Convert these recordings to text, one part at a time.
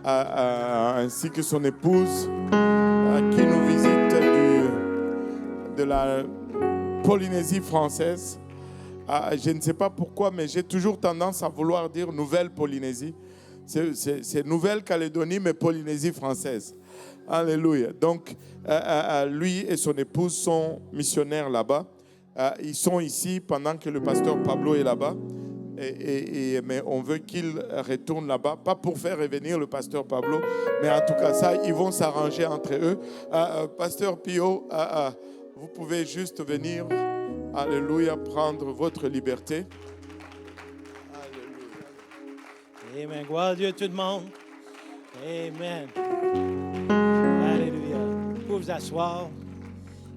ainsi que son épouse qui nous visite de la Polynésie française. Je ne sais pas pourquoi, mais j'ai toujours tendance à vouloir dire Nouvelle-Polynésie. C'est Nouvelle-Calédonie, mais Polynésie française. Alléluia. Donc, lui et son épouse sont missionnaires là-bas. Ils sont ici pendant que le pasteur Pablo est là-bas. Mais on veut qu'il retourne là-bas, pas pour faire revenir le pasteur Pablo, mais en tout cas, ça, ils vont s'arranger entre eux. Pasteur Pio, vous pouvez juste venir, alléluia, prendre votre liberté. Alléluia. Amen. Gloire à Dieu, tout le monde. Amen. Alléluia. Vous pouvez vous asseoir.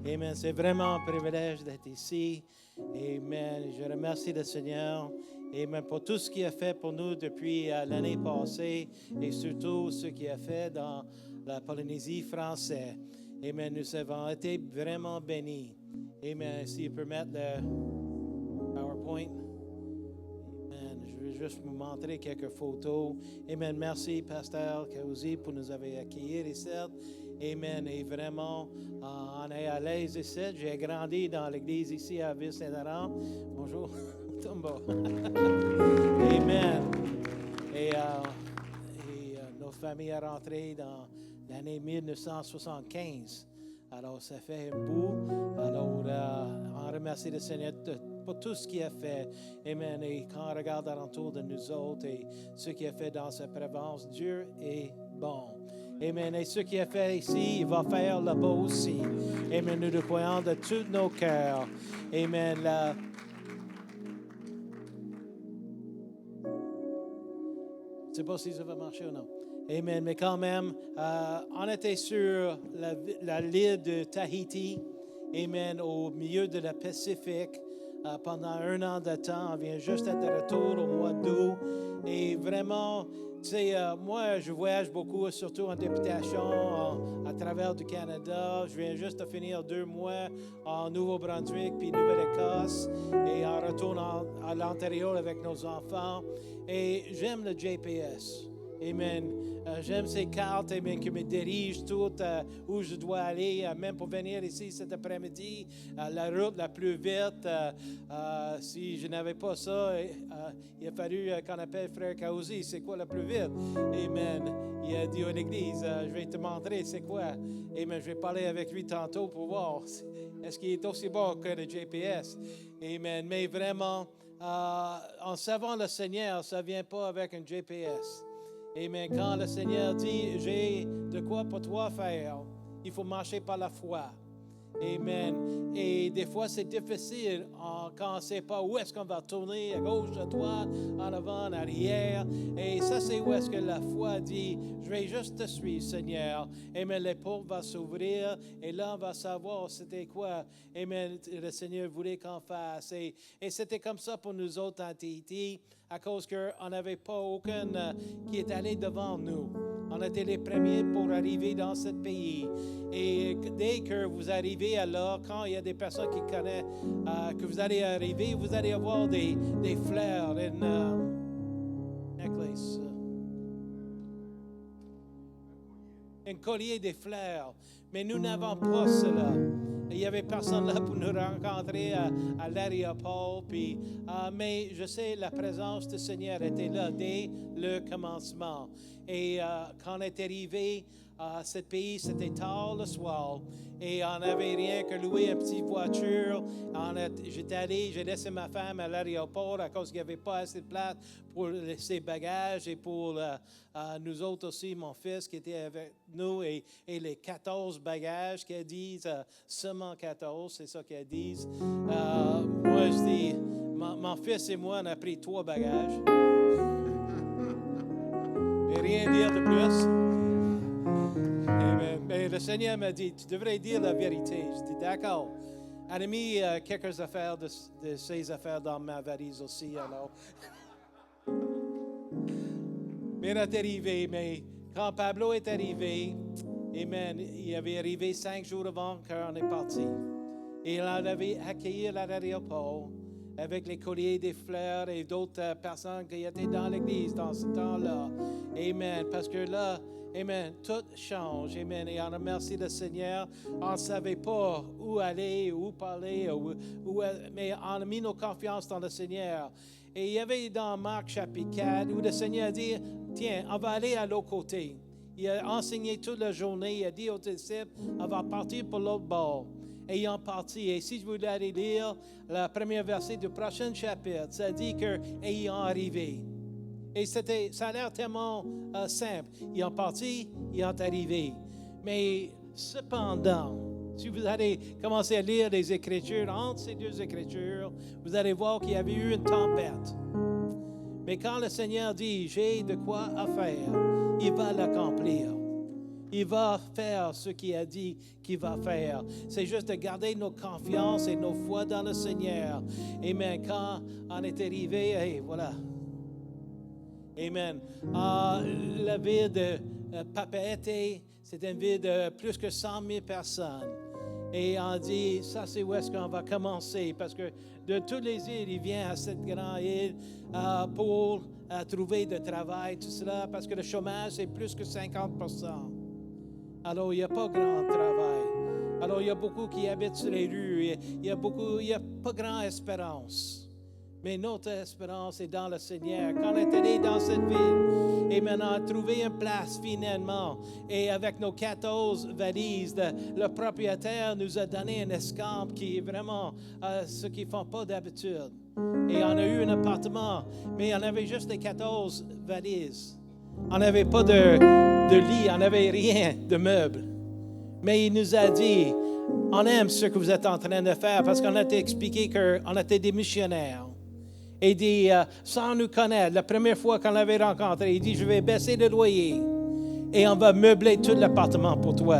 Amen. C'est vraiment un privilège d'être ici. Amen. Je remercie le Seigneur. Amen. Pour tout ce qu'il a fait pour nous depuis l'année passée et surtout ce qu'il a fait dans la Polynésie française. Amen. Nous avons été vraiment bénis. Amen. S'il peut mettre le PowerPoint. Amen. Je vais juste vous montrer quelques photos. Amen. Merci, Pasteur Kauzi, pour nous avoir accueillis ici. Amen. Et vraiment, on est à l'aise ici. J'ai grandi dans l'église ici à Ville-Saint-Laurent. Bonjour. Tombo. Amen. Et nos familles sont rentrées dans l'année 1975. Alors, ça fait un bout. Alors, on remercie le Seigneur pour tout ce qu'il a fait. Amen. Et quand on regarde alentour de nous autres et ce qu'il a fait dans sa province, Dieu est bon. Amen. Et ce qu'il a fait ici, il va faire là-bas aussi. Amen. Nous le croyons de tous nos cœurs. Amen. Je ne sais pas si ça va marcher ou non. Amen. Mais quand même, on était sur l'île de Tahiti. Amen. Au milieu de la Pacifique. Pendant 1 an de temps. On vient juste être de retour au mois d'août. Et vraiment, tu sais, moi, je voyage beaucoup, surtout en députation à travers du Canada. Je viens juste de finir 2 mois en Nouveau-Brunswick puis Nouvelle-Écosse. Et on retourne à l'intérieur avec nos enfants. Et j'aime le GPS. Amen. J'aime ces cartes, amen, qui me dirigent tout où je dois aller, même pour venir ici cet après-midi, la route la plus vite. Si je n'avais pas ça, il a fallu qu'on appelle Frère Kauzi, c'est quoi la plus vite? Amen. Il a dit à l'église, je vais te montrer c'est quoi. Amen. Je vais parler avec lui tantôt pour voir est-ce qu'il est aussi bon que le GPS. Amen. Mais vraiment, en savant le Seigneur, ça ne vient pas avec un GPS. Amen. Quand le Seigneur dit, j'ai de quoi pour toi faire, il faut marcher par la foi. Amen. Et des fois, c'est difficile quand on ne sait pas où est-ce qu'on va tourner, à gauche, à droite, en avant, en arrière. Et ça, c'est où est-ce que la foi dit, je vais juste te suivre, Seigneur. Amen. Les portes vont s'ouvrir et là, on va savoir c'était quoi. Amen. Le Seigneur voulait qu'on fasse. Et c'était comme ça pour nous autres en Tahiti, à cause qu'on n'avait pas aucun qui est allé devant nous. On était les premiers pour arriver dans ce pays. Et dès que vous arrivez alors, quand il y a des personnes qui connaissent que vous allez arriver, vous allez avoir des fleurs, necklace, un collier de fleurs. Mais nous n'avons pas cela. Il n'y avait personne là pour nous rencontrer à l'aéroport. Mais je sais, la présence du Seigneur était là dès le commencement. Et quand on est arrivé à ce pays, c'était tard le soir. Et on n'avait rien que louer une petite voiture. J'ai laissé ma femme à l'aéroport à cause qu'il n'y avait pas assez de place pour ses bagages et pour nous autres aussi, mon fils qui était avec nous et les 14 bagages qu'elles disent, seulement 14, c'est ça qu'elles disent. Moi, je dis, mon fils et moi, on a pris 3 bagages. Et rien dire de plus. Amen. Mais le Seigneur m'a dit, tu devrais dire la vérité. Je dis, d'accord. Elle a mis quelques affaires de ses affaires dans ma valise aussi, alors. Mais on est arrivé, mais quand Pablo est arrivé, amen, il avait arrivé 5 jours avant qu'on est parti. Et il avait accueilli à l'aéroport avec les colliers des fleurs et d'autres personnes qui étaient dans l'église dans ce temps-là. Amen. Parce que là, amen, tout change. Amen. Et on remercie le Seigneur. On ne savait pas où aller, où parler, mais on a mis nos confiances dans le Seigneur. Et il y avait dans Marc chapitre 4 où le Seigneur a dit, tiens, on va aller à l'autre côté. Il a enseigné toute la journée. Il a dit aux disciples, on va partir pour l'autre bord. Et ils ont parti. Et si je voulais aller lire le premier verset du prochain chapitre, ça dit qu'ils ont arrivé. Et ça a l'air tellement simple. Ils ont parti, ils ont arrivé. Mais cependant, si vous allez commencer à lire les Écritures, entre ces deux Écritures, vous allez voir qu'il y avait eu une tempête. Mais quand le Seigneur dit, j'ai de quoi à faire, il va l'accomplir. Il va faire ce qu'il a dit qu'il va faire. C'est juste de garder nos confiances et nos foi dans le Seigneur. Amen. Quand on est arrivé, et voilà. Amen. La ville de Papeete, c'est une ville de plus que 100 000 personnes. Et on dit, ça c'est où est-ce qu'on va commencer. Parce que de toutes les îles, il vient à cette grande île pour trouver du travail, tout cela. Parce que le chômage, c'est plus que 50%. Alors, il n'y a pas grand travail. Alors, il y a beaucoup qui habitent sur les rues. Il y a pas grand espérance. Mais notre espérance est dans le Seigneur. Quand on est allé dans cette ville, et maintenant on a trouvé une place finalement. Et avec nos 14 valises, le propriétaire nous a donné un escampe qui est vraiment ce qu'ils ne font pas d'habitude. Et on a eu un appartement, mais on avait juste les 14 valises. On n'avait pas de lit, on n'avait rien de meubles. Mais il nous a dit, on aime ce que vous êtes en train de faire parce qu'on a été expliqué qu'on était des missionnaires. Et il dit, sans nous connaître, la première fois qu'on l'avait rencontré, il dit, je vais baisser le loyer et on va meubler tout l'appartement pour toi.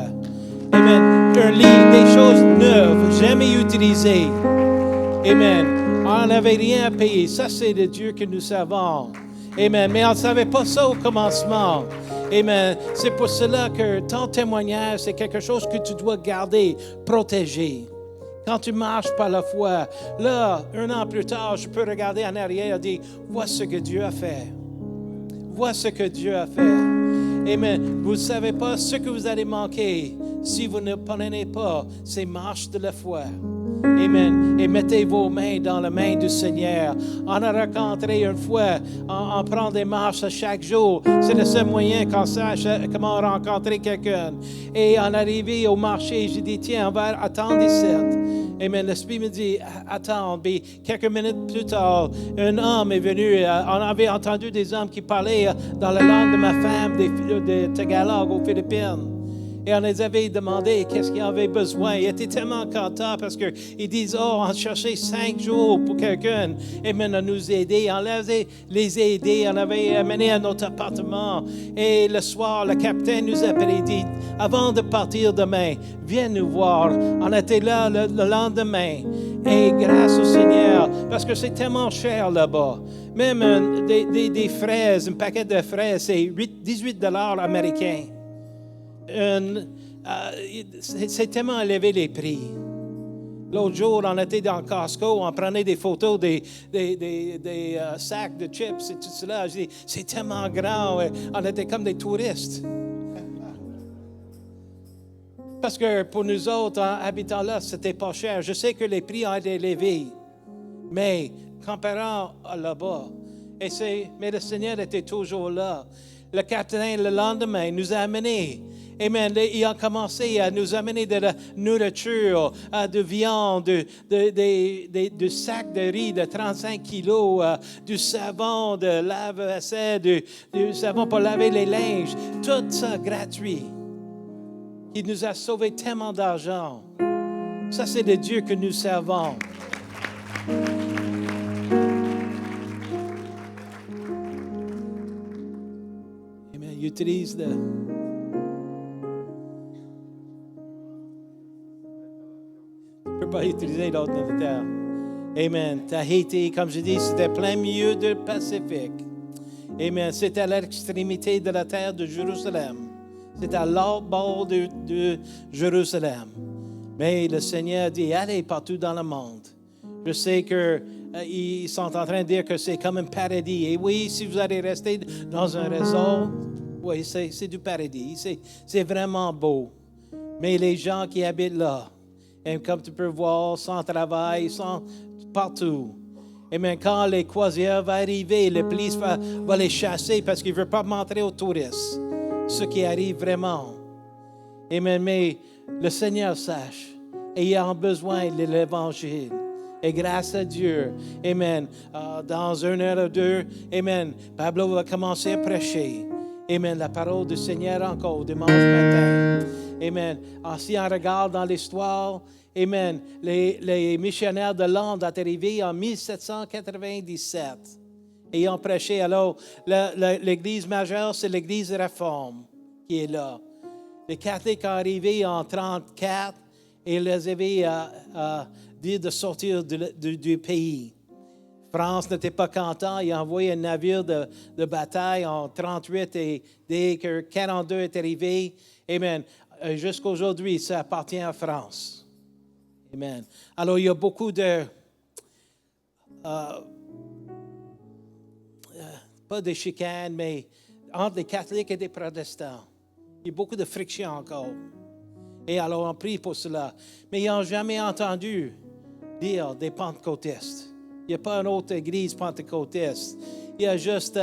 Amen. Un lit, des choses neuves, jamais utilisées. Amen. On n'avait rien à payer. Ça, c'est le Dieu que nous servons. Amen. Mais on ne savait pas ça au commencement. Amen. C'est pour cela que ton témoignage, c'est quelque chose que tu dois garder, protéger. Quand tu marches par la foi, là, 1 an plus tard, je peux regarder en arrière et dire, vois ce que Dieu a fait. Vois ce que Dieu a fait. Amen. Vous ne savez pas ce que vous allez manquer si vous ne prenez pas ces marches de la foi. Amen. Et mettez vos mains dans la main du Seigneur. On a rencontré une fois, on prend des marches chaque jour. C'est le seul moyen qu'on sache comment rencontrer quelqu'un. Et on est arrivé au marché, j'ai dit, tiens, on va attendre ici. Amen. L'Esprit me dit, attends. Puis quelques minutes plus tard, un homme est venu. On avait entendu des hommes qui parlaient dans la langue de ma femme, de Tagalog aux Philippines. Et on les avait demandé qu'est-ce qu'ils avaient besoin. Ils étaient tellement contents parce qu'ils disent, oh, on cherchait 5 jours pour quelqu'un. Et maintenant, nous aider. On les aider. On avait amené à notre appartement. Et le soir, le capitaine nous appelait et dit, avant de partir demain, viens nous voir. On était là le lendemain. Et grâce au Seigneur, parce que c'est tellement cher là-bas. Même des fraises, un paquet de fraises, c'est 18 $ américains. C'est tellement élevé les prix. L'autre jour, on était dans Costco, on prenait des photos des sacs de chips et tout cela. Je dis, c'est tellement grand, on était comme des touristes. Parce que pour nous autres, habitant là, c'était pas cher. Je sais que les prix ont été élevés, mais comparant à là-bas, mais le Seigneur était toujours là. Le capitaine, le lendemain, nous a amenés. Amen. Il a commencé à nous amener de la nourriture, de viande, de sacs de riz de 35 kilos, du savon de lave-vaisselle, du savon pour laver les linges. Tout ça gratuit. Il nous a sauvé tellement d'argent. Ça, c'est le Dieu que nous servons. Amen. Il utilise Je ne peux pas utiliser l'autre terre. Amen. Tahiti, comme je dis, c'était plein milieu du Pacifique. Amen. C'était à l'extrémité de la terre de Jérusalem. C'était à l'autre bord de Jérusalem. Mais le Seigneur dit, allez partout dans le monde. Je sais que ils sont en train de dire que c'est comme un paradis. Et oui, si vous allez rester dans un réseau, oui, c'est du paradis. C'est vraiment beau. Mais les gens qui habitent là, et comme tu peux voir, sans travail, ils sont partout. Et même quand les croisières vont arriver, la police va les chasser parce qu'ils ne veulent pas montrer aux touristes ce qui arrive vraiment. Amen. Mais le Seigneur sache, ayant besoin de l'Évangile. Et grâce à Dieu, Amen, dans 1 heure ou 2, Amen, Pablo va commencer à prêcher. Amen, la parole du Seigneur encore dimanche matin. Amen. Si on regarde dans l'histoire, Amen, les missionnaires de l'Inde sont arrivés en 1797 et ont prêché. Alors, l'église majeure, c'est l'église Réforme qui est là. Les catholiques sont arrivés en 1934 et ils les avaient dit de sortir du pays. France n'était pas content. Il a envoyé un navire de bataille en 1938 et dès que 1942 est arrivé, Amen, jusqu'à aujourd'hui, ça appartient à France. Amen. Alors, il y a beaucoup de... pas de chicanes, mais entre les catholiques et les protestants. Il y a beaucoup de friction encore. Et alors, on prie pour cela. Mais ils n'ont jamais entendu dire des pentecôtistes. Il n'y a pas une autre église pentecôtiste. Il y a juste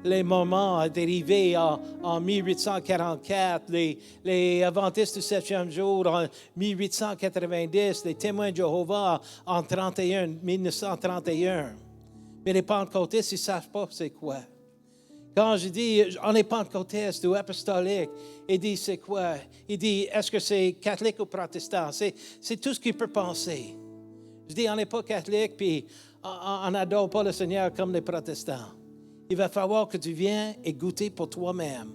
les moments dérivés en 1844, les adventistes du 7e jour en 1890, les témoins de Jéhovah en 1931. Mais les pentecôtistes, ils ne savent pas c'est quoi. Quand je dis on est pentecôtiste ou apostolique, il dit c'est quoi? Il dit est-ce que c'est catholique ou protestant? C'est tout ce qu'il peut penser. Je dis on n'est pas catholique puis on n'adore pas le Seigneur comme les protestants. Il va falloir que tu viennes et goûter pour toi-même.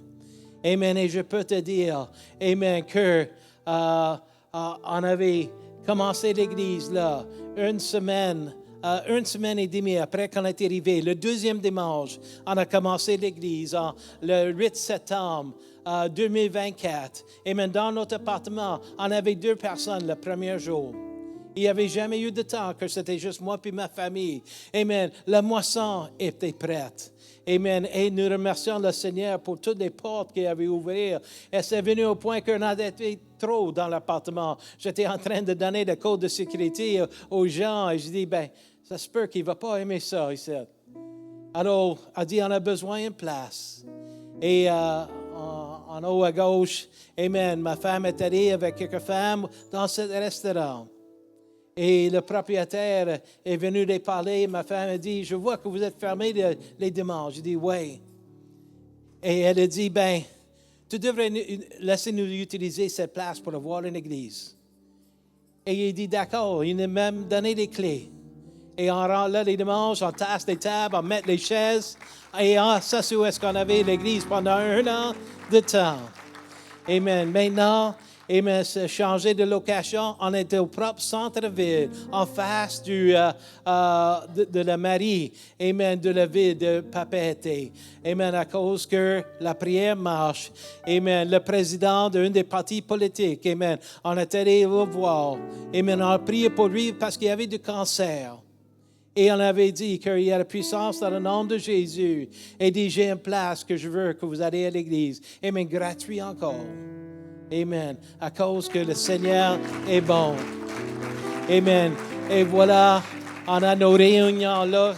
Amen. Et je peux te dire, Amen, que on avait commencé l'église là une semaine et demie après qu'on est arrivé. Le deuxième dimanche, on a commencé l'église le 8 septembre 2024. Amen. Dans notre appartement, on avait 2 personnes le premier jour. Il n'y avait jamais eu de temps que c'était juste moi et ma famille. Amen. La moisson était prête. Amen. Et nous remercions le Seigneur pour toutes les portes qu'il avait ouvertes. Et c'est venu au point qu'on a été trop dans l'appartement. J'étais en train de donner des codes de sécurité aux gens. Et je dis, ça se peut qu'il ne va pas aimer ça ici. Alors, a dit, on a besoin d'une place. Et en haut à gauche, Amen, ma femme est allée avec quelques femmes dans ce restaurant. Et le propriétaire est venu les parler. Ma femme a dit, je vois que vous êtes fermés les dimanches. J'ai dit, oui. Et elle a dit, tu devrais laisser nous utiliser cette place pour avoir une église. Et il dit, d'accord. Il nous a même donné les clés. Et on rentre là les dimanches, on tasse les tables, on met les chaises. Et ça, c'est où est-ce qu'on avait l'église pendant 1 an de temps. Amen. Maintenant, Amen, c'est changé de location. On était au propre centre-ville, en face de la mairie, Amen, de la ville de Papeete. Amen, à cause que la prière marche. Amen, le président d'un des partis politiques, Amen, on est allé le voir. Amen, on a prié pour lui parce qu'il avait du cancer. Et on avait dit qu'il y a la puissance dans le nom de Jésus. Et dit, j'ai une place que je veux que vous allez à l'église. Amen, gratuit encore. Amen. À cause que le Seigneur est bon. Amen. Et voilà, on a nos réunions là.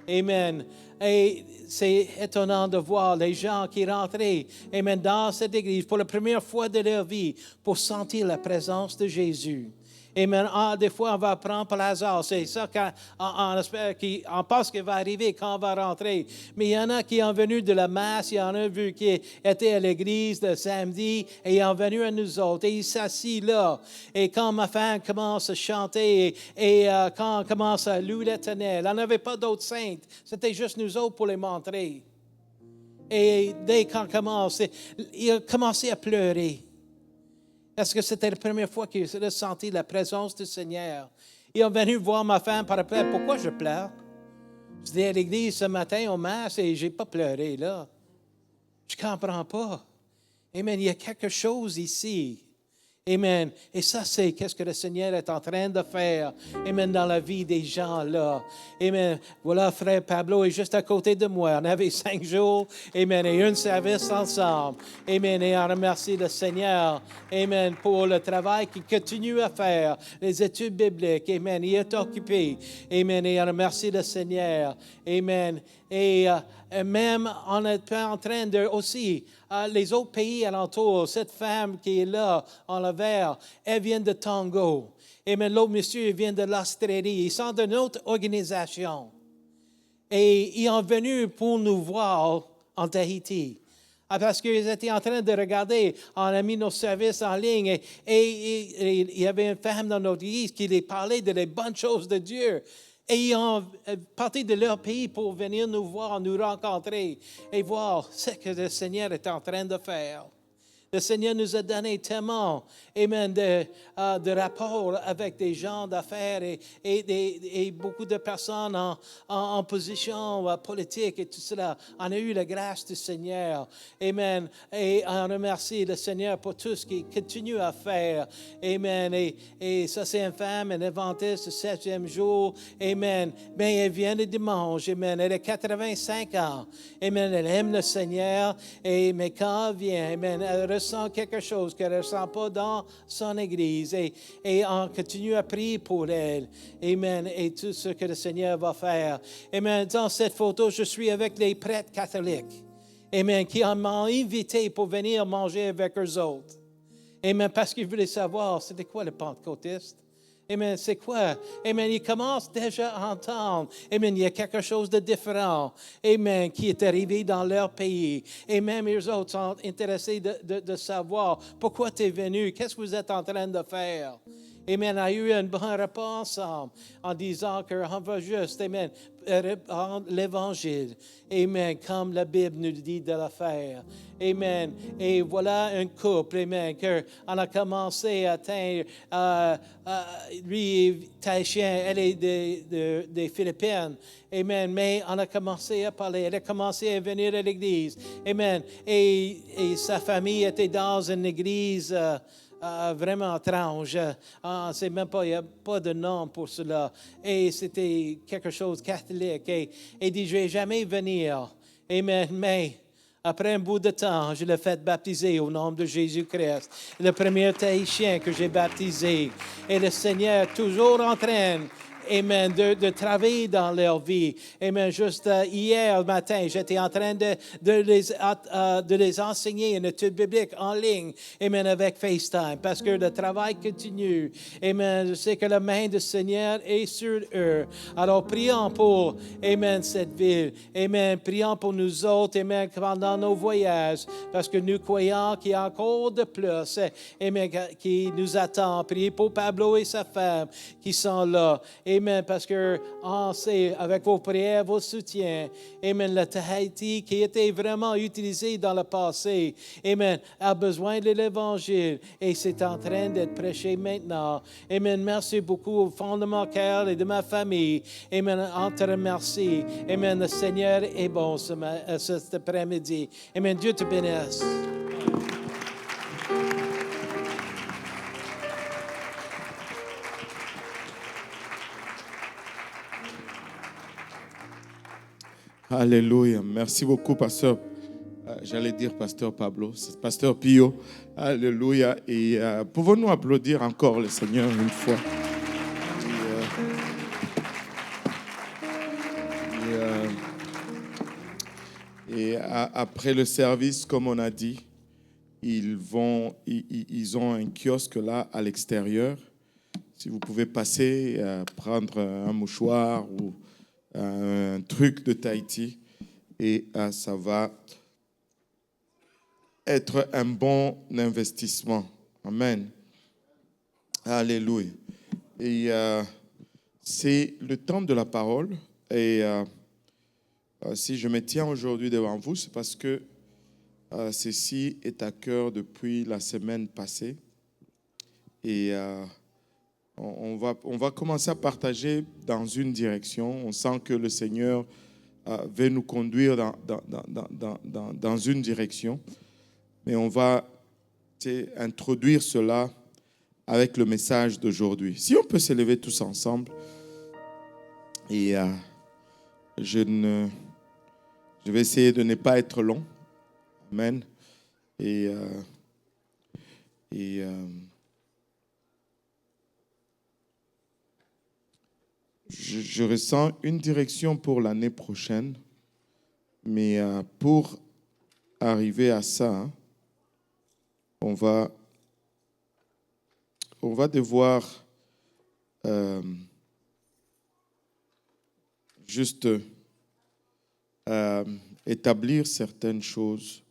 Amen. Et c'est étonnant de voir les gens qui rentraient, amen, dans cette église pour la première fois de leur vie pour sentir la présence de Jésus. Amen. Des fois, on va prendre par hasard. C'est ça qu'on pense qu'il va arriver quand on va rentrer. Mais il y en a qui sont venus de la masse. Il y en a vu qui étaient à l'église le samedi et ils sont venus à nous autres. Et ils s'assit là. Et quand ma femme commence à chanter et quand on commence à louer l'Éternel, on n'avait pas d'autres saintes. C'était juste nous autres pour les montrer. Et dès qu'on commence, il a commencé à pleurer. Parce que c'était la première fois qu'il a senti la présence du Seigneur. Ils ont venu voir ma femme par après. Pourquoi je pleure? J'étais à l'église ce matin au masse et je n'ai pas pleuré là. Je ne comprends pas. Amen. Il y a quelque chose ici. Amen. Et ça, c'est qu'est-ce que le Seigneur est en train de faire. Amen. Dans la vie des gens là. Amen. Voilà, frère Pablo est juste à côté de moi. On avait 5 jours. Amen. Et un service ensemble. Amen. Et on remercie le Seigneur. Amen. Pour le travail qu'il continue à faire. Les études bibliques. Amen. Il est occupé. Amen. Et on remercie le Seigneur. Amen. Et même on est en train de aussi, les autres pays alentours, cette femme qui est là en le vert, elle vient de Tongo. Et même l'autre monsieur vient de l'Australie. Ils sont d'une autre organisation. Et ils sont venus pour nous voir en Tahiti. Parce qu'ils étaient en train de regarder, on a mis nos services en ligne et il y avait une femme dans notre église qui les parlait de les bonnes choses de Dieu. Et ils ont parti de leur pays pour venir nous voir, nous rencontrer et voir ce que le Seigneur est en train de faire. Le Seigneur nous a donné tellement, amen, de rapports avec des gens d'affaires et beaucoup de personnes en position politique et tout cela. On a eu la grâce du Seigneur. Amen. Et on remercie le Seigneur pour tout ce qu'il continue à faire. Amen. Et ça, c'est une femme, une adventiste du 7e jour. Amen. Mais elle vient le dimanche. Amen. Elle a 85 ans. Amen. Elle aime le Seigneur. Mais quand elle vient, amen, elle ressent quelque chose qu'elle ne ressent pas dans son église. Et on continue à prier pour elle. Amen. Et tout ce que le Seigneur va faire. Amen. Dans cette photo, je suis avec les prêtres catholiques. Amen. Qui m'ont invité pour venir manger avec eux autres. Amen. Parce qu'ils voulaient savoir c'était quoi le pentecôtiste. Amen. C'est quoi? Amen. Ils commencent déjà à entendre. Amen. Il y a quelque chose de différent. Amen. Qui est arrivé dans leur pays. Et même eux autres sont intéressés de savoir pourquoi tu es venu. Qu'est-ce que vous êtes en train de faire? Amen. On a eu un bon repas ensemble en disant qu'on va juste, amen, répandre l'Évangile. Amen. Comme la Bible nous dit de le faire. Amen. Et voilà un couple, amen, qu'on a commencé à atteindre. Lui, Tahitien, elle est des Philippines. Amen. Mais on a commencé à parler. Elle a commencé à venir à l'église. Amen. Et sa famille était dans une église. Vraiment étrange. C'est même pas, il n'y a pas de nom pour cela. Et c'était quelque chose de catholique. Et dit, je ne vais jamais venir. Amen. Mais après un bout de temps, je l'ai fait baptiser au nom de Jésus-Christ. Le premier Tahitien que j'ai baptisé. Et le Seigneur toujours en train, amen, de travailler dans leur vie. Amen. Juste hier matin, j'étais en train de les enseigner une étude biblique en ligne. Amen. Avec FaceTime. Parce que le travail continue. Amen. Je sais que la main du Seigneur est sur eux. Alors, prions pour, amen, cette ville. Amen. Prions pour nous autres. Amen. Pendant nos voyages. Parce que nous croyons qu'il y a encore de plus. Amen. Qui nous attend. Priez pour Pablo et sa femme qui sont là. Amen, parce que on sait, avec vos prières, vos soutiens, amen, le Tahiti qui était vraiment utilisé dans le passé, amen, a besoin de l'Évangile et c'est en train d'être prêché maintenant. Amen, merci beaucoup au fond de mon cœur et de ma famille. Amen, on te remercie. Amen, le Seigneur est bon cet après-midi. Amen, Dieu te bénisse. Alléluia. Merci beaucoup, pasteur. J'allais dire pasteur Pablo, c'est pasteur Pio. Alléluia. Et pouvons-nous applaudir encore le Seigneur une fois? Et après le service, comme on a dit, ils ont un kiosque là à l'extérieur. Si vous pouvez passer, prendre un mouchoir ou un truc de Tahiti et ça va être un bon investissement. Amen. Alléluia. Et c'est le temps de la parole et si je me tiens aujourd'hui devant vous, c'est parce que ceci est à cœur depuis la semaine passée et on va commencer à partager dans une direction. On sent que le Seigneur veut nous conduire dans une direction. Mais on va introduire cela avec le message d'aujourd'hui. Si on peut se lever tous ensemble, et je vais essayer de ne pas être long. Amen. Et je ressens une direction pour l'année prochaine, mais pour arriver à ça, on va devoir juste établir certaines choses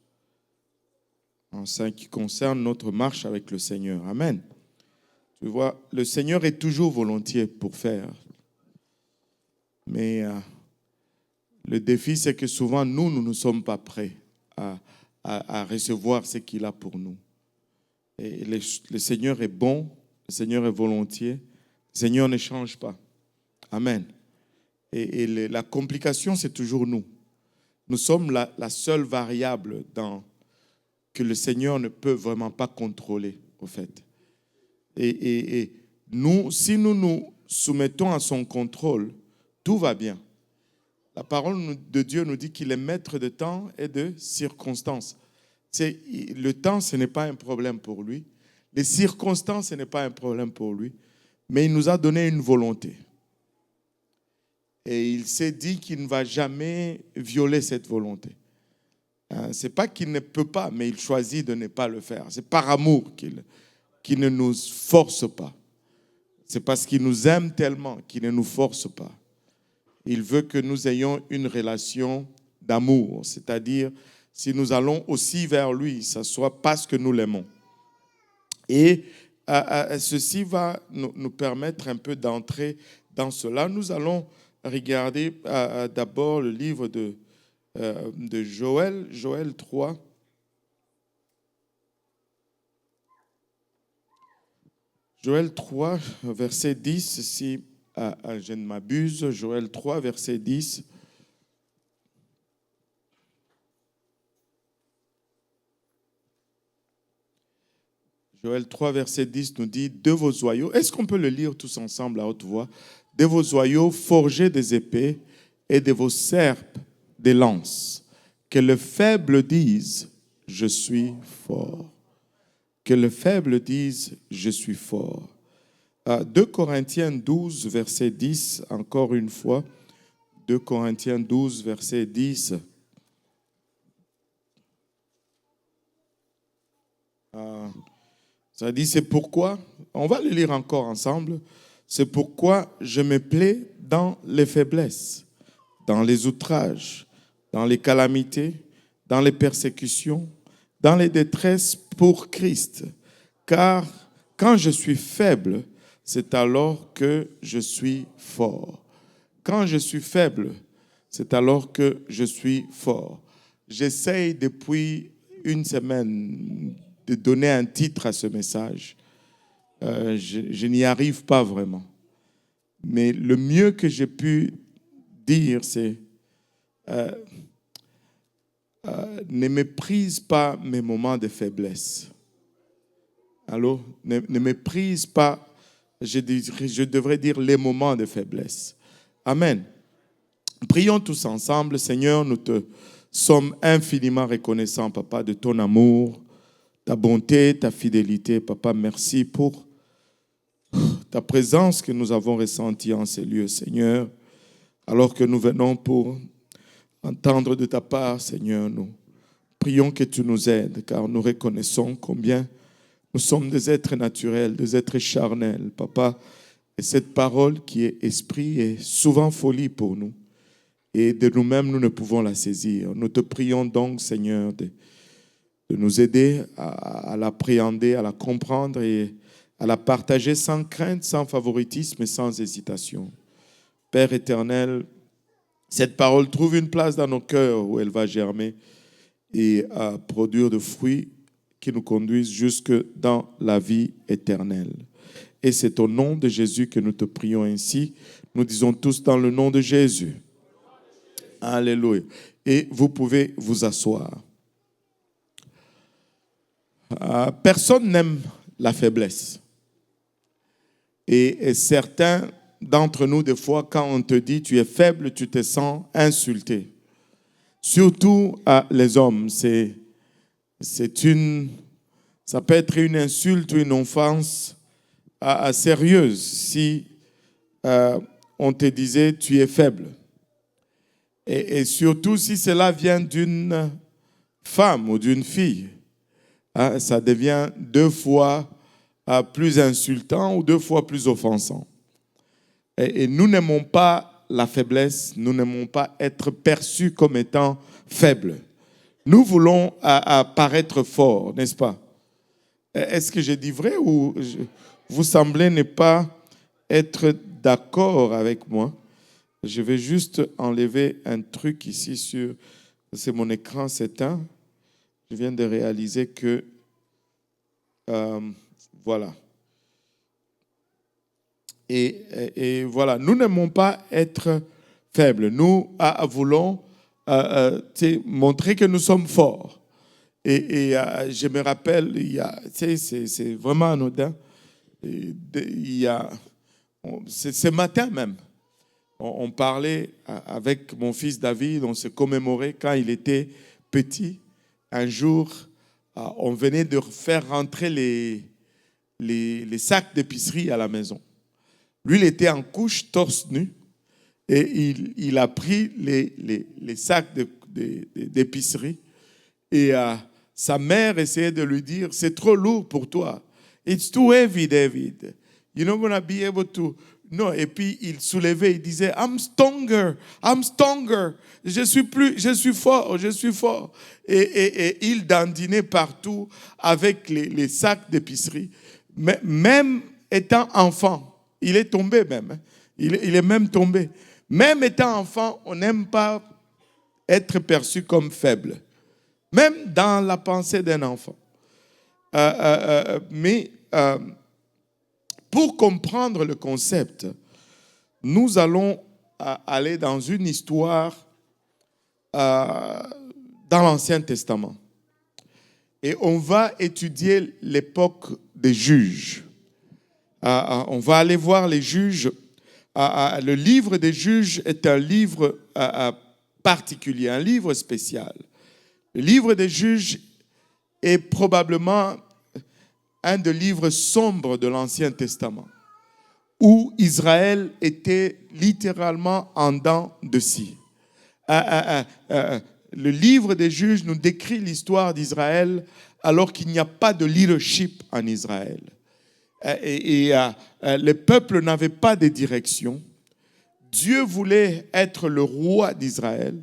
en ce qui concerne notre marche avec le Seigneur. Amen. Tu vois, le Seigneur est toujours volontiers pour faire. Mais le défi, c'est que souvent, nous ne sommes pas prêts à recevoir ce qu'il a pour nous. Et le Seigneur est bon, le Seigneur est volontiers, le Seigneur ne change pas. Amen. Et la complication, c'est toujours nous. Nous sommes la seule variable que le Seigneur ne peut vraiment pas contrôler, au fait. Et nous, si nous nous soumettons à son contrôle, tout va bien. La parole de Dieu nous dit qu'il est maître de temps et de circonstances. Le temps, ce n'est pas un problème pour lui. Les circonstances, ce n'est pas un problème pour lui. Mais il nous a donné une volonté. Et il s'est dit qu'il ne va jamais violer cette volonté. Ce n'est pas qu'il ne peut pas, mais il choisit de ne pas le faire. C'est par amour qu'il ne nous force pas. C'est parce qu'il nous aime tellement qu'il ne nous force pas. Il veut que nous ayons une relation d'amour, c'est-à-dire si nous allons aussi vers lui, ça soit parce que nous l'aimons. Et ceci va nous permettre un peu d'entrer dans cela. Nous allons regarder d'abord le livre de Joël, Joël 3. Joël 3, verset 10, si je ne m'abuse, Joël 3, verset 10. Joël 3, verset 10 nous dit « De vos joyaux », est-ce qu'on peut le lire tous ensemble à haute voix? « De vos joyaux forgez des épées et de vos serpes des lances. Que le faible dise « Je suis fort ». Que le faible dise « Je suis fort ». 2 Corinthiens 12, verset 10, encore une fois. 2 Corinthiens 12, verset 10. Ça dit, c'est pourquoi, on va le lire encore ensemble, c'est pourquoi je me plais dans les faiblesses, dans les outrages, dans les calamités, dans les persécutions, dans les détresses pour Christ. Car quand je suis faible, c'est alors que je suis fort. Quand je suis faible, c'est alors que je suis fort. J'essaye depuis une semaine de donner un titre à ce message. Je n'y arrive pas vraiment. Mais le mieux que j'ai pu dire, c'est ne méprise pas mes moments de faiblesse. Allô? Ne méprise pas, je devrais dire, les moments de faiblesse. Amen. Prions tous ensemble. Seigneur, nous te sommes infiniment reconnaissants, Papa, de ton amour, ta bonté, ta fidélité. Papa, merci pour ta présence que nous avons ressentie en ces lieux, Seigneur. Alors que nous venons pour entendre de ta part, Seigneur, nous prions que tu nous aides, car nous reconnaissons combien nous sommes des êtres naturels, des êtres charnels, Papa. Et cette parole qui est esprit est souvent folie pour nous. Et de nous-mêmes, nous ne pouvons la saisir. Nous te prions donc, Seigneur, de nous aider à l'appréhender, à la comprendre et à la partager sans crainte, sans favoritisme et sans hésitation. Père éternel, cette parole trouve une place dans nos cœurs où elle va germer et produire de fruits qui nous conduisent jusque dans la vie éternelle. Et c'est au nom de Jésus que nous te prions ainsi. Nous disons tous dans le nom de Jésus. Alléluia. Et vous pouvez vous asseoir. Personne n'aime la faiblesse. Et certains d'entre nous, des fois, quand on te dit tu es faible, tu te sens insulté. Surtout les hommes, ça peut être une insulte ou une offense sérieuse si on te disait tu es faible. Et surtout si cela vient d'une femme ou d'une fille, ça devient 2 fois plus insultant ou 2 fois plus offensant. Et nous n'aimons pas la faiblesse, nous n'aimons pas être perçus comme étant faibles. Nous voulons paraître forts, n'est-ce pas? Est-ce que je dis vrai ou vous semblez ne pas être d'accord avec moi? Je vais juste enlever un truc ici c'est mon écran s'éteint. Je viens de réaliser que voilà. Et voilà, nous n'aimons pas être faibles. Nous voulons montrer que nous sommes forts. Et je me rappelle, c'est vraiment anodin. Ce matin même, on parlait avec mon fils David, on se commémorait quand il était petit. Un jour, on venait de faire rentrer les sacs d'épicerie à la maison. Lui, il était en couche, torse nu, et il a pris les sacs d'épicerie. Et sa mère essayait de lui dire, c'est trop lourd pour toi. It's too heavy, David. You're not going to be able to... Non, et puis il soulevait, il disait, I'm stronger. Je suis fort. Et il dandinait partout avec les sacs d'épicerie. Mais même étant enfant, il est tombé même. Il est même tombé. Même étant enfant, on n'aime pas être perçu comme faible. Même dans la pensée d'un enfant. Mais pour comprendre le concept, nous allons aller dans une histoire dans l'Ancien Testament. Et on va étudier l'époque des juges. On va aller voir les juges. Le livre des juges est un livre particulier, un livre spécial. Le livre des juges est probablement un des livres sombres de l'Ancien Testament, où Israël était littéralement en dents de scie. Le livre des juges nous décrit l'histoire d'Israël alors qu'il n'y a pas de leadership en Israël. Le peuple n'avait pas de direction. Dieu voulait être le roi d'Israël,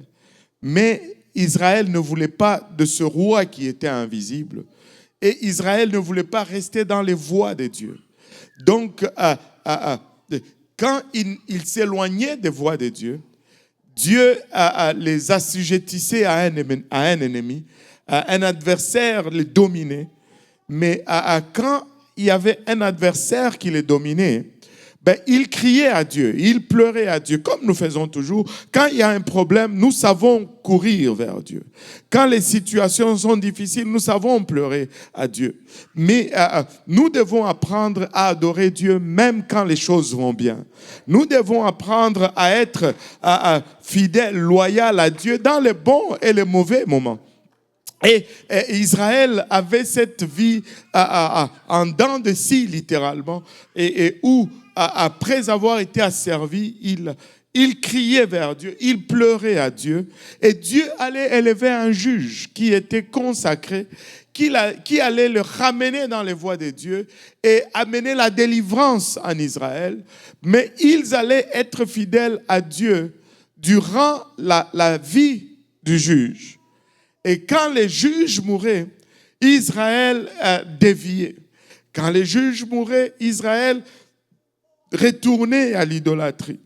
mais Israël ne voulait pas de ce roi qui était invisible. Et Israël ne voulait pas rester dans les voies de Dieu. Donc, quand il s'éloignait des voies de Dieu, Dieu les assujettissait à un ennemi, un adversaire les dominait. Mais quand il y avait un adversaire qui les dominait, il criait à Dieu, il pleurait à Dieu, comme nous faisons toujours. Quand il y a un problème, nous savons courir vers Dieu. Quand les situations sont difficiles, nous savons pleurer à Dieu. Mais nous devons apprendre à adorer Dieu même quand les choses vont bien. Nous devons apprendre à être fidèles, loyaux à Dieu dans les bons et les mauvais moments. Et Israël avait cette vie en dents de scie, littéralement, et où, après avoir été asservi, il criait vers Dieu, il pleurait à Dieu, et Dieu allait élever un juge qui était consacré, qui allait le ramener dans les voies de Dieu et amener la délivrance en Israël. Mais ils allaient être fidèles à Dieu durant la vie du juge. Et quand les juges mouraient, Israël déviait. Quand les juges mouraient, Israël retournait à l'idolâtrie.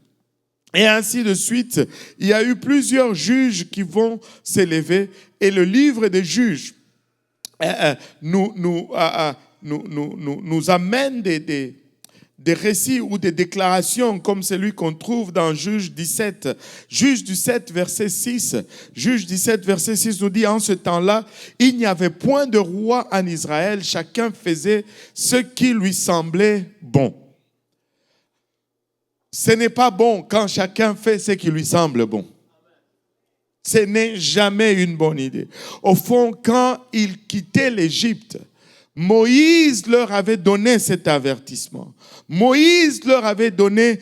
Et ainsi de suite, il y a eu plusieurs juges qui vont s'élever. Et le livre des juges nous amène des récits ou des déclarations comme celui qu'on trouve dans Juge 17. Juge 17, verset 6. Juge 17, verset 6 nous dit, en ce temps-là, il n'y avait point de roi en Israël. Chacun faisait ce qui lui semblait bon. ce n'est pas bon quand chacun fait ce qui lui semble bon. Ce n'est jamais une bonne idée. Au fond, quand ils quittaient l'Égypte, Moïse leur avait donné cet avertissement. Moïse leur avait donné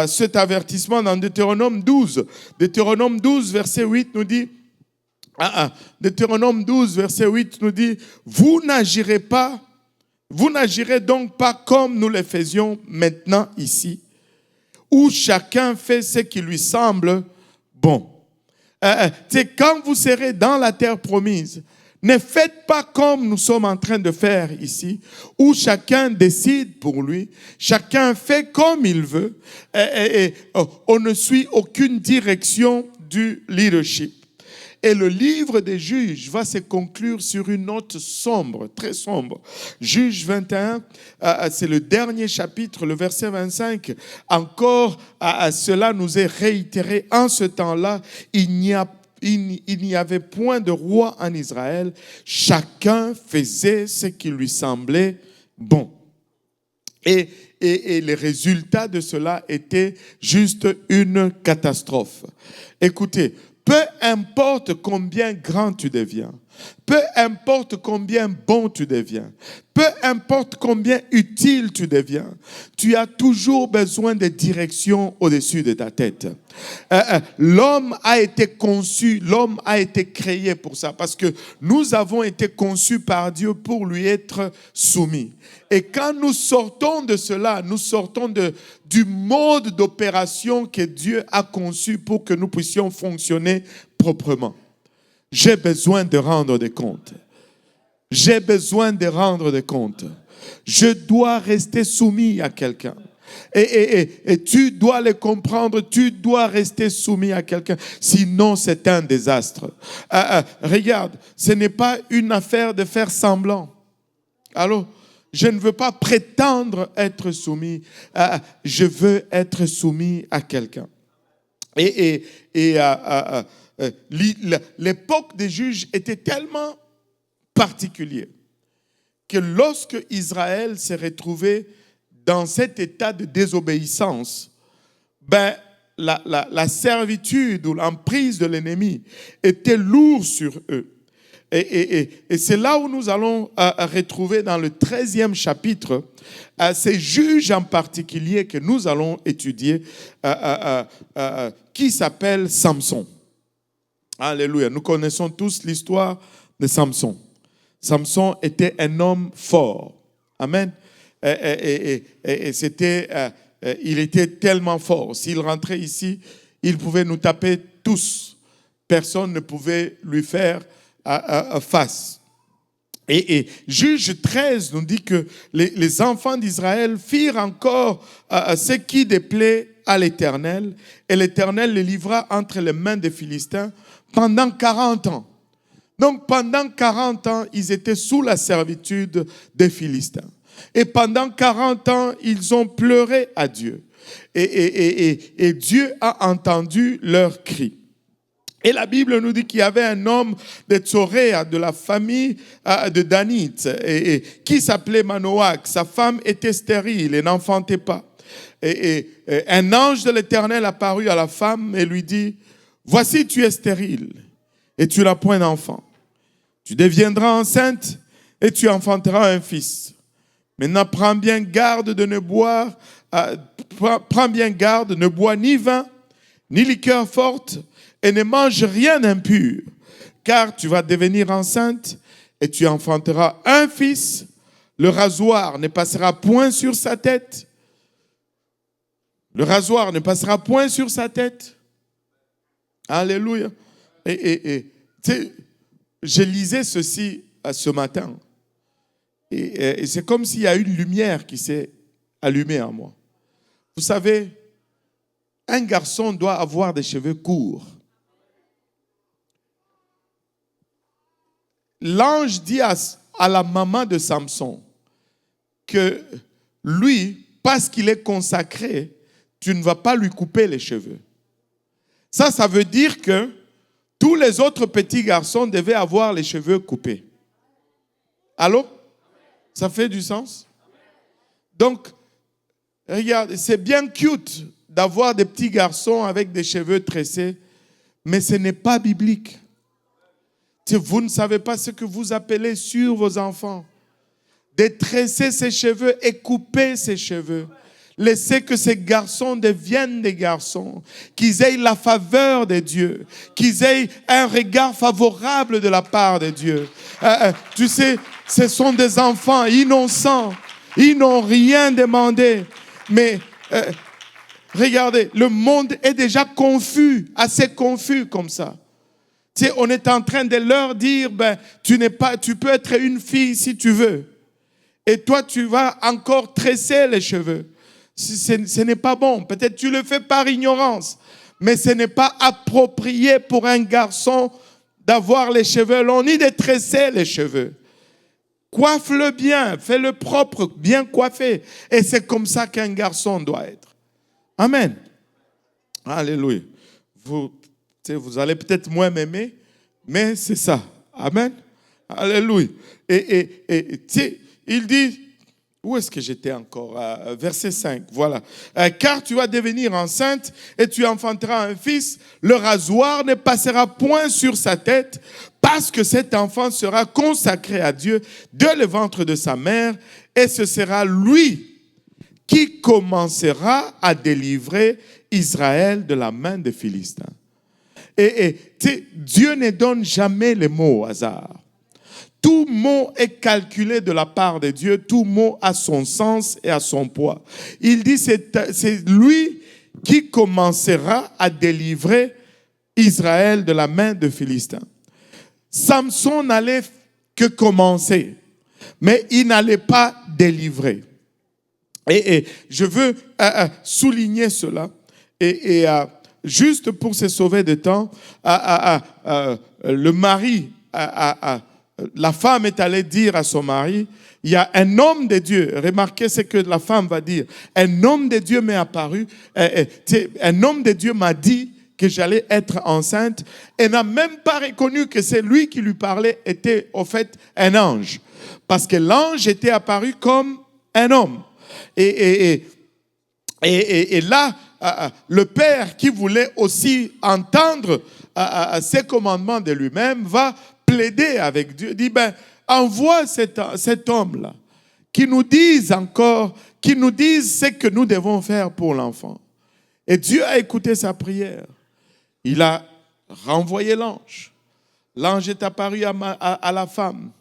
cet avertissement dans Deutéronome 12. Deutéronome 12, verset 8 nous dit, Deutéronome 12, verset 8 nous dit, vous n'agirez donc pas comme nous le faisions maintenant ici, où chacun fait ce qui lui semble bon. Quand vous serez dans la terre promise, ne faites pas comme nous sommes en train de faire ici, où chacun décide pour lui, chacun fait comme il veut, et on ne suit aucune direction du leadership. Et le livre des Juges va se conclure sur une note sombre, très sombre. Juges 21, c'est le dernier chapitre, le verset 25. Encore, cela nous est réitéré. En ce temps-là, il n'y avait point de roi en Israël. Chacun faisait ce qui lui semblait bon. Et les résultats de cela étaient juste une catastrophe. Écoutez, peu importe combien grand tu deviens, peu importe combien bon tu deviens, peu importe combien utile tu deviens, tu as toujours besoin de direction au-dessus de ta tête. L'homme a été conçu, l'homme a été créé pour ça, parce que nous avons été conçus par Dieu pour lui être soumis. Et quand nous sortons de cela, nous sortons du mode d'opération que Dieu a conçu pour que nous puissions fonctionner proprement. J'ai besoin de rendre des comptes. J'ai besoin de rendre des comptes. Je dois rester soumis à quelqu'un. Et tu dois le comprendre, tu dois rester soumis à quelqu'un. Sinon, c'est un désastre. Regarde, ce n'est pas une affaire de faire semblant. Alors, je ne veux pas prétendre être soumis. Je veux être soumis à quelqu'un. L'époque des juges était tellement particulière que lorsque Israël s'est retrouvé dans cet état de désobéissance, la servitude ou l'emprise de l'ennemi était lourde sur eux. Et c'est là où nous allons retrouver dans le 13e chapitre ces juges en particulier que nous allons étudier, qui s'appelle Samson. Alléluia. Nous connaissons tous l'histoire de Samson. Samson était un homme fort. Amen. Et il était tellement fort. S'il rentrait ici, il pouvait nous taper tous. Personne ne pouvait lui faire face. Et Juge 13 nous dit que les enfants d'Israël firent encore ce qui déplaît à l'Éternel, et l'Éternel les livra entre les mains des Philistins pendant 40 ans. Donc pendant 40 ans, ils étaient sous la servitude des Philistins. Et pendant 40 ans, ils ont pleuré à Dieu. Et Dieu a entendu leurs cris. Et la Bible nous dit qu'il y avait un homme de Tsoréa, de la famille de Danite, qui s'appelait Manoach. Sa femme était stérile et n'enfantait pas. Et un ange de l'Éternel apparut à la femme et lui dit, « Voici, tu es stérile et tu n'as point d'enfant. Tu deviendras enceinte et tu enfanteras un fils. Maintenant, prends bien garde, ne bois ni vin, ni liqueur forte, et ne mange rien d'impur, car tu vas devenir enceinte et tu enfanteras un fils. Le rasoir ne passera point sur sa tête. Le rasoir ne passera point sur sa tête. » Alléluia. Et je lisais ceci ce matin. Et c'est comme s'il y a une lumière qui s'est allumée en moi. Vous savez, un garçon doit avoir des cheveux courts. L'ange dit à la maman de Samson que lui, parce qu'il est consacré, tu ne vas pas lui couper les cheveux. Ça veut dire que tous les autres petits garçons devaient avoir les cheveux coupés. Allô? Ça fait du sens? Donc, Regarde, c'est bien cute d'avoir des petits garçons avec des cheveux tressés, mais ce n'est pas biblique. Vous ne savez pas ce que vous appelez sur vos enfants. De tresser ses cheveux et couper ses cheveux. Laissez que ces garçons deviennent des garçons, qu'ils aient la faveur de Dieu, qu'ils aient un regard favorable de la part de Dieu. Tu sais, ce sont des enfants innocents, ils n'ont rien demandé. Mais regardez, le monde est déjà confus, assez confus comme ça. Tu sais, on est en train de leur dire, tu peux être une fille si tu veux. Et toi, tu vas encore tresser les cheveux. Ce n'est pas bon. Peut-être tu le fais par ignorance. Mais ce n'est pas approprié pour un garçon d'avoir les cheveux longs, ni de tresser les cheveux. Coiffe-le bien, fais-le propre, bien coiffé. Et c'est comme ça qu'un garçon doit être. Amen. Alléluia. Vous allez peut-être moins m'aimer, mais c'est ça. Amen. Alléluia. Et il dit, où est-ce que j'étais encore? Verset 5, voilà. Car tu vas devenir enceinte et tu enfanteras un fils. Le rasoir ne passera point sur sa tête parce que cet enfant sera consacré à Dieu dès le ventre de sa mère. Et ce sera lui qui commencera à délivrer Israël de la main des Philistins. Et Dieu ne donne jamais les mots au hasard. Tout mot est calculé de la part de Dieu. Tout mot a son sens et a son poids. Il dit, c'est lui qui commencera à délivrer Israël de la main des Philistins. Samson n'allait que commencer, mais il n'allait pas délivrer. Et je veux souligner cela. Juste pour se sauver de temps, le mari, la femme est allée dire à son mari, il y a un homme de Dieu, remarquez ce que la femme va dire, un homme de Dieu m'est apparu, un homme de Dieu m'a dit que j'allais être enceinte, et n'a même pas reconnu que c'est lui qui lui parlait était au fait un ange, parce que l'ange était apparu comme un homme. Et là, le père qui voulait aussi entendre ces commandements de lui-même va plaider avec Dieu, dit, envoie cet homme-là, qui nous dise ce que nous devons faire pour l'enfant. Et Dieu a écouté sa prière. Il a renvoyé l'ange. L'ange est apparu à la femme.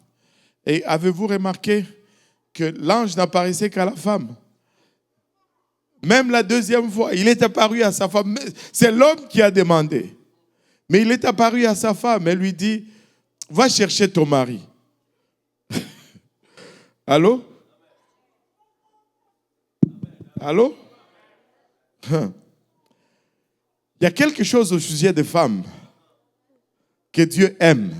Et avez-vous remarqué que l'ange n'apparaissait qu'à la femme? Même la deuxième fois, il est apparu à sa femme. C'est l'homme qui a demandé. Mais il est apparu à sa femme et lui dit, va chercher ton mari. Allô? Allô? Il y a quelque chose au sujet des femmes que Dieu aime.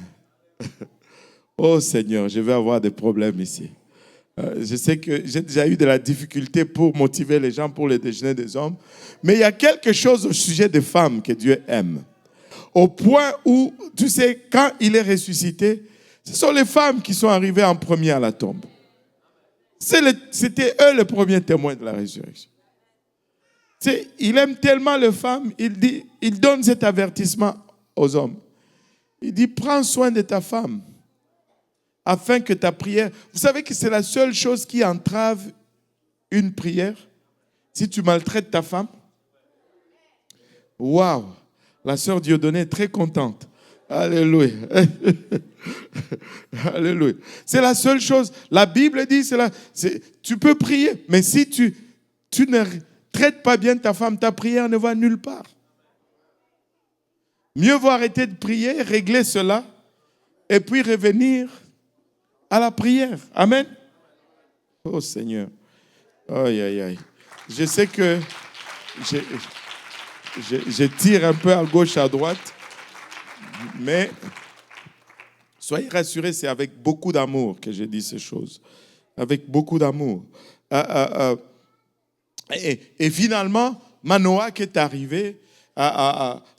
Oh Seigneur, je vais avoir des problèmes ici. Je sais que j'ai déjà eu de la difficulté pour motiver les gens pour le déjeuner des hommes. Mais il y a quelque chose au sujet des femmes que Dieu aime. Au point où, tu sais, quand il est ressuscité, ce sont les femmes qui sont arrivées en premier à la tombe. C'était eux les premiers témoins de la résurrection. Tu sais, il aime tellement les femmes, il donne cet avertissement aux hommes. Il dit, prends soin de ta femme, afin que ta prière... Vous savez que c'est la seule chose qui entrave une prière, si tu maltraites ta femme. Waouh! La sœur Dieudonnée est très contente. Alléluia. Alléluia. C'est la seule chose. La Bible dit, tu peux prier, mais si tu ne traites pas bien ta femme, ta prière ne va nulle part. Mieux vaut arrêter de prier, régler cela, et puis revenir à la prière. Amen. Oh Seigneur. Aïe, aïe, aïe. Je sais que je tire un peu à gauche, à droite, mais soyez rassurés, c'est avec beaucoup d'amour que je dis ces choses. Avec beaucoup d'amour. Et finalement, Manoah qui est arrivé,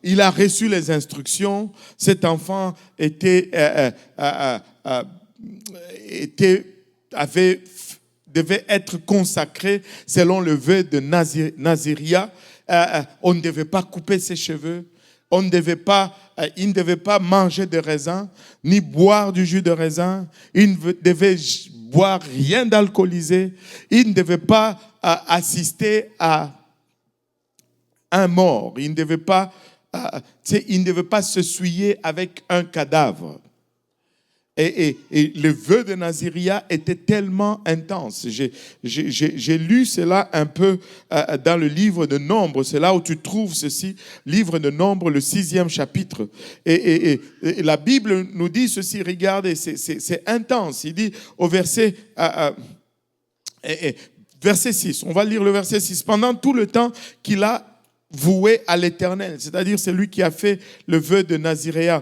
il a reçu les instructions. Cet enfant avait devait être consacré selon le vœu de Naziria. On ne devait pas couper ses cheveux. Il ne devait pas manger de raisin, ni boire du jus de raisin. Il ne devait boire rien d'alcoolisé. Il ne devait pas assister à un mort. Il ne devait pas se souiller avec un cadavre. Et le vœu de Naziria était tellement intense. J'ai lu cela un peu dans le livre de Nombres. C'est là où tu trouves ceci, livre de Nombres, le 6e chapitre. Et la Bible nous dit ceci, regardez, c'est intense. Il dit au verset 6, on va lire le verset 6. Pendant tout le temps qu'il a voué à l'Éternel, c'est-à-dire c'est lui qui a fait le vœu de Naziréa.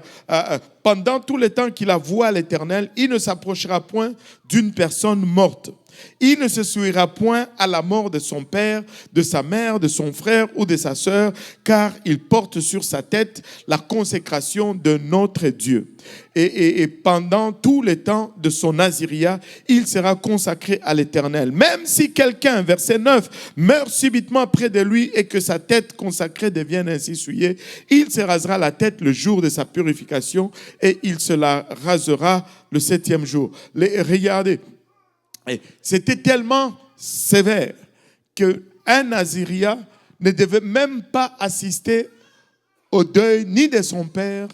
Pendant tout le temps qu'il a voué à l'Éternel, il ne s'approchera point d'une personne morte. Il ne se souillera point à la mort de son père, de sa mère, de son frère ou de sa sœur, car il porte sur sa tête la consécration de notre Dieu. Et pendant tout le temps de son naziria, il sera consacré à l'Éternel. Même si quelqu'un, verset 9, meurt subitement près de lui et que sa tête consacrée devienne ainsi souillée, il se rasera la tête le jour de sa purification et il se la rasera le 7e jour. Regardez. C'était tellement sévère qu'un Naziria ne devait même pas assister au deuil ni de son père,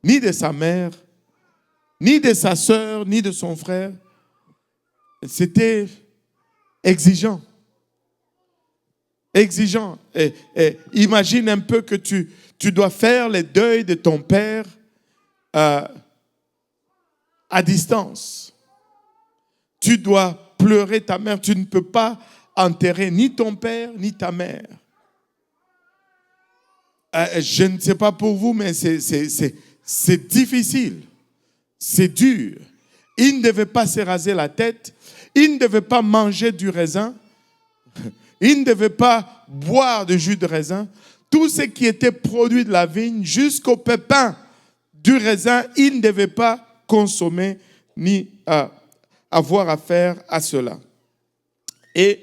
ni de sa mère, ni de sa sœur, ni de son frère. C'était exigeant. Exigeant. Et imagine un peu que tu dois faire le deuil de ton père à distance. Tu dois pleurer ta mère. Tu ne peux pas enterrer ni ton père, ni ta mère. Je ne sais pas pour vous, mais c'est difficile. C'est dur. Il ne devait pas se raser la tête. Il ne devait pas manger du raisin. Il ne devait pas boire du jus de raisin. Tout ce qui était produit de la vigne, jusqu'au pépin du raisin, il ne devait pas consommer ni avoir affaire à cela. Et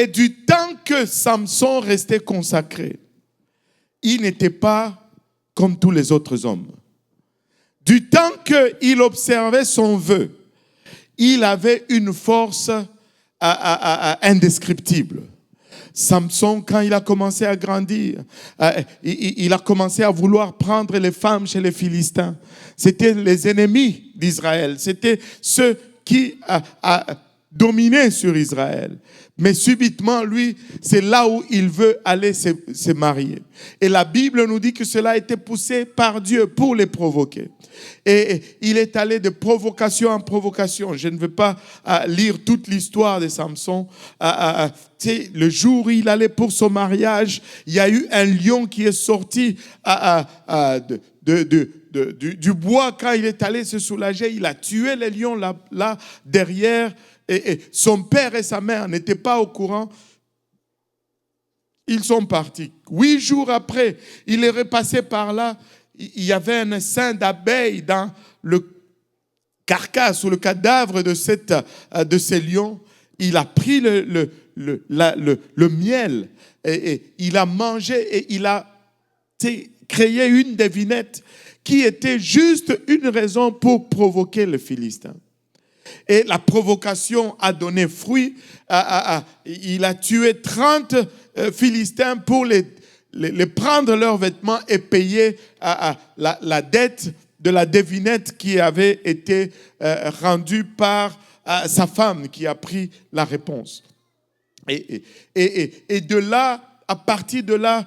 du temps que Samson restait consacré, il n'était pas comme tous les autres hommes. Du temps qu'il observait son vœu, il avait une force indescriptible. Samson, quand il a commencé à grandir, il a commencé à vouloir prendre les femmes chez les Philistins. C'était les ennemis d'Israël. C'était ceux qui a dominé sur Israël. Mais subitement, lui, c'est là où il veut aller se marier. Et la Bible nous dit que cela a été poussé par Dieu pour les provoquer. Et il est allé de provocation en provocation. Je ne veux pas lire toute l'histoire de Samson. Le jour où il allait pour son mariage, il y a eu un lion qui est sorti du bois quand il est allé se soulager. Il a tué les lions là derrière. Et son père et sa mère n'étaient pas au courant. Ils sont partis. 8 jours après, il est repassé par là. Il y avait un essaim d'abeilles dans le carcasse ou le cadavre de ces lions. Il a pris le miel et il a mangé et il a créé une devinette qui était juste une raison pour provoquer le Philistin. Et la provocation a donné fruit. Il a tué 30 Philistins pour les prendre leurs vêtements et payer la dette de la devinette qui avait été rendue par sa femme qui a pris la réponse. Et de là, à partir de là,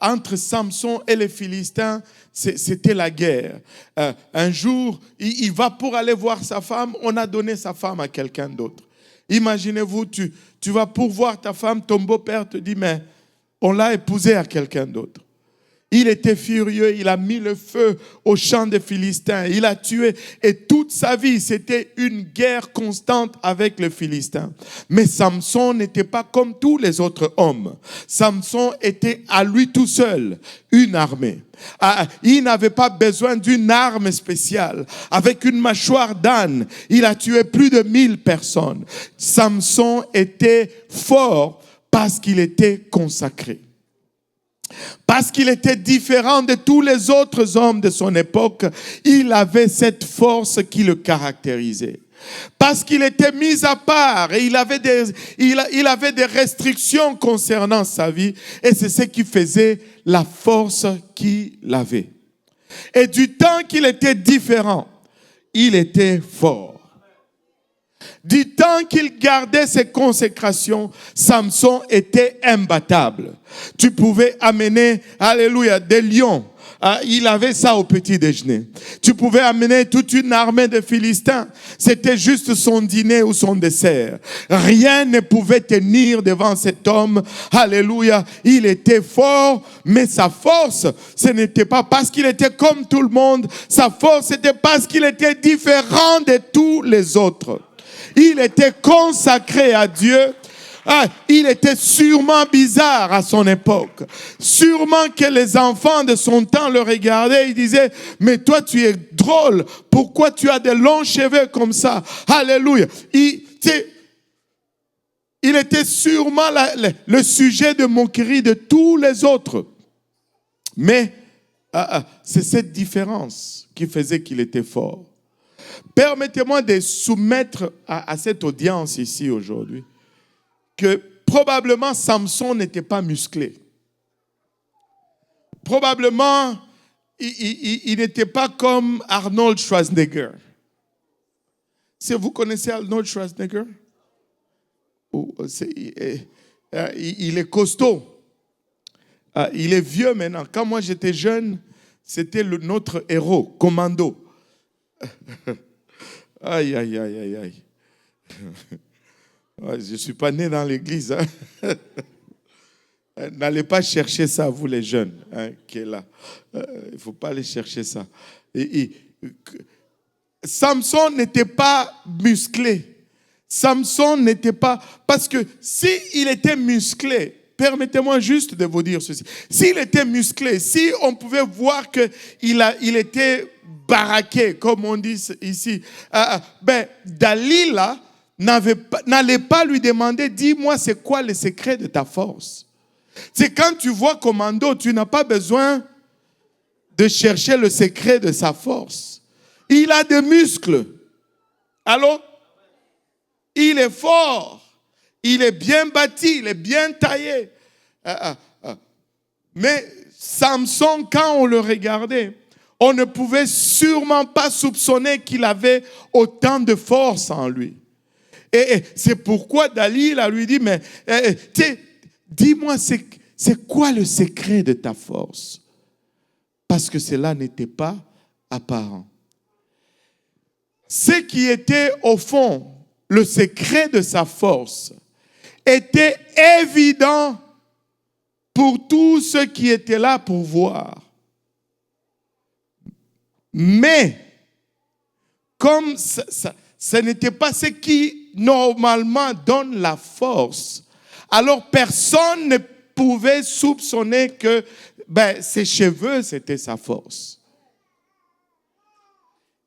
entre Samson et les Philistins, c'était la guerre. Un jour, il va pour aller voir sa femme. On a donné sa femme à quelqu'un d'autre. Imaginez-vous, tu vas pour voir ta femme, ton beau-père te dit, mais on l'a épousée à quelqu'un d'autre. Il était furieux, il a mis le feu au champ des Philistins, il a tué et toute sa vie, c'était une guerre constante avec les Philistins. Mais Samson n'était pas comme tous les autres hommes. Samson était à lui tout seul, une armée. Il n'avait pas besoin d'une arme spéciale. Avec une mâchoire d'âne, il a tué plus de 1000 personnes. Samson était fort parce qu'il était consacré. Parce qu'il était différent de tous les autres hommes de son époque, il avait cette force qui le caractérisait. Parce qu'il était mis à part et il avait des restrictions concernant sa vie et c'est ce qui faisait la force qu'il avait. Et du temps qu'il était différent, il était fort. Du temps qu'il gardait ses consécrations, Samson était imbattable. Tu pouvais amener, alléluia, des lions. Il avait ça au petit déjeuner. Tu pouvais amener toute une armée de Philistins. C'était juste son dîner ou son dessert. Rien ne pouvait tenir devant cet homme. Alléluia. Il était fort, mais sa force, ce n'était pas parce qu'il était comme tout le monde. Sa force, c'était parce qu'il était différent de tous les autres. Il était consacré à Dieu. Il était sûrement bizarre à son époque. Sûrement que les enfants de son temps le regardaient. Ils disaient, mais toi tu es drôle. Pourquoi tu as des longs cheveux comme ça? Alléluia. Il était sûrement le sujet de moquerie de tous les autres. Mais c'est cette différence qui faisait qu'il était fort. Permettez-moi de soumettre à cette audience ici aujourd'hui que probablement Samson n'était pas musclé. Probablement, il n'était pas comme Arnold Schwarzenegger. Si vous connaissez Arnold Schwarzenegger, il est costaud. Il est vieux maintenant. Quand moi j'étais jeune, c'était notre héros, Commando. Aïe, aïe, aïe, aïe, aïe. Je ne suis pas né dans l'église. Hein. N'allez pas chercher ça, vous les jeunes, hein, qui est là. Il ne faut pas aller chercher ça. Samson n'était pas musclé. Samson n'était pas... Parce que s'il était musclé, permettez-moi juste de vous dire ceci. S'il était musclé, si on pouvait voir qu'il était baraqué, comme on dit ici, Dalila n'allait pas lui demander, dis-moi c'est quoi le secret de ta force. C'est quand tu vois Commando, tu n'as pas besoin de chercher le secret de sa force. Il a des muscles. Allô? Il est fort. Il est bien bâti, il est bien taillé. Mais Samson, quand on le regardait, on ne pouvait sûrement pas soupçonner qu'il avait autant de force en lui. Et c'est pourquoi Dalila lui dit, mais dis-moi, c'est quoi le secret de ta force? Parce que cela n'était pas apparent. Ce qui était au fond le secret de sa force était évident pour tous ceux qui étaient là pour voir. Mais, comme ce n'était pas ce qui normalement donne la force, alors personne ne pouvait soupçonner que ses cheveux, c'était sa force.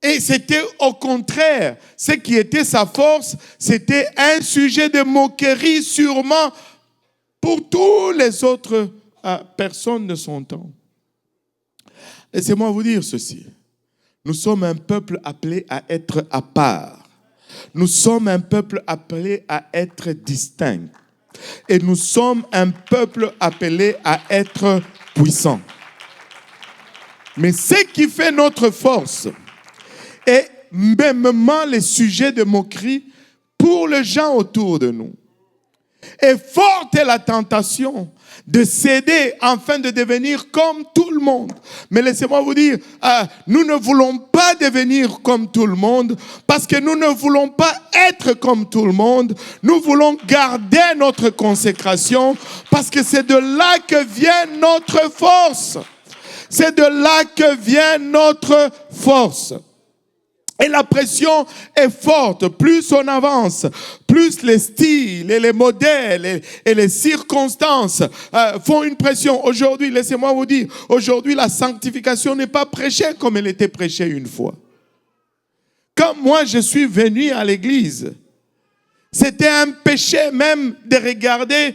Et c'était au contraire, ce qui était sa force, c'était un sujet de moquerie sûrement pour tous les autres personnes de son temps. Laissez-moi vous dire ceci. Nous sommes un peuple appelé à être à part. Nous sommes un peuple appelé à être distinct. Et nous sommes un peuple appelé à être puissant. Mais ce qui fait notre force est mêmement les sujets de moquerie pour les gens autour de nous. Et forte est la tentation de céder afin de devenir comme tout le monde. Mais laissez-moi vous dire, nous ne voulons pas devenir comme tout le monde parce que nous ne voulons pas être comme tout le monde. Nous voulons garder notre consécration parce que c'est de là que vient notre force. C'est de là que vient notre force. Et la pression est forte. Plus on avance, plus les styles et les modèles et les circonstances font une pression. Aujourd'hui, laissez-moi vous dire, aujourd'hui la sanctification n'est pas prêchée comme elle était prêchée une fois. Quand moi je suis venu à l'église, c'était un péché même de regarder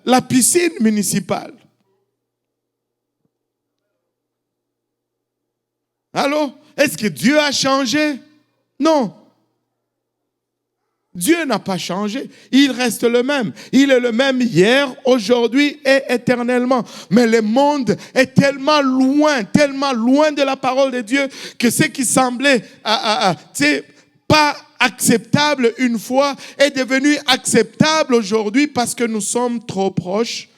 la piscine municipale. Allô? Est-ce que Dieu a changé? Non. Dieu n'a pas changé. Il reste le même. Il est le même hier, aujourd'hui et éternellement. Mais le monde est tellement loin de la parole de Dieu que ce qui semblait pas acceptable une fois est devenu acceptable aujourd'hui parce que nous sommes trop proches.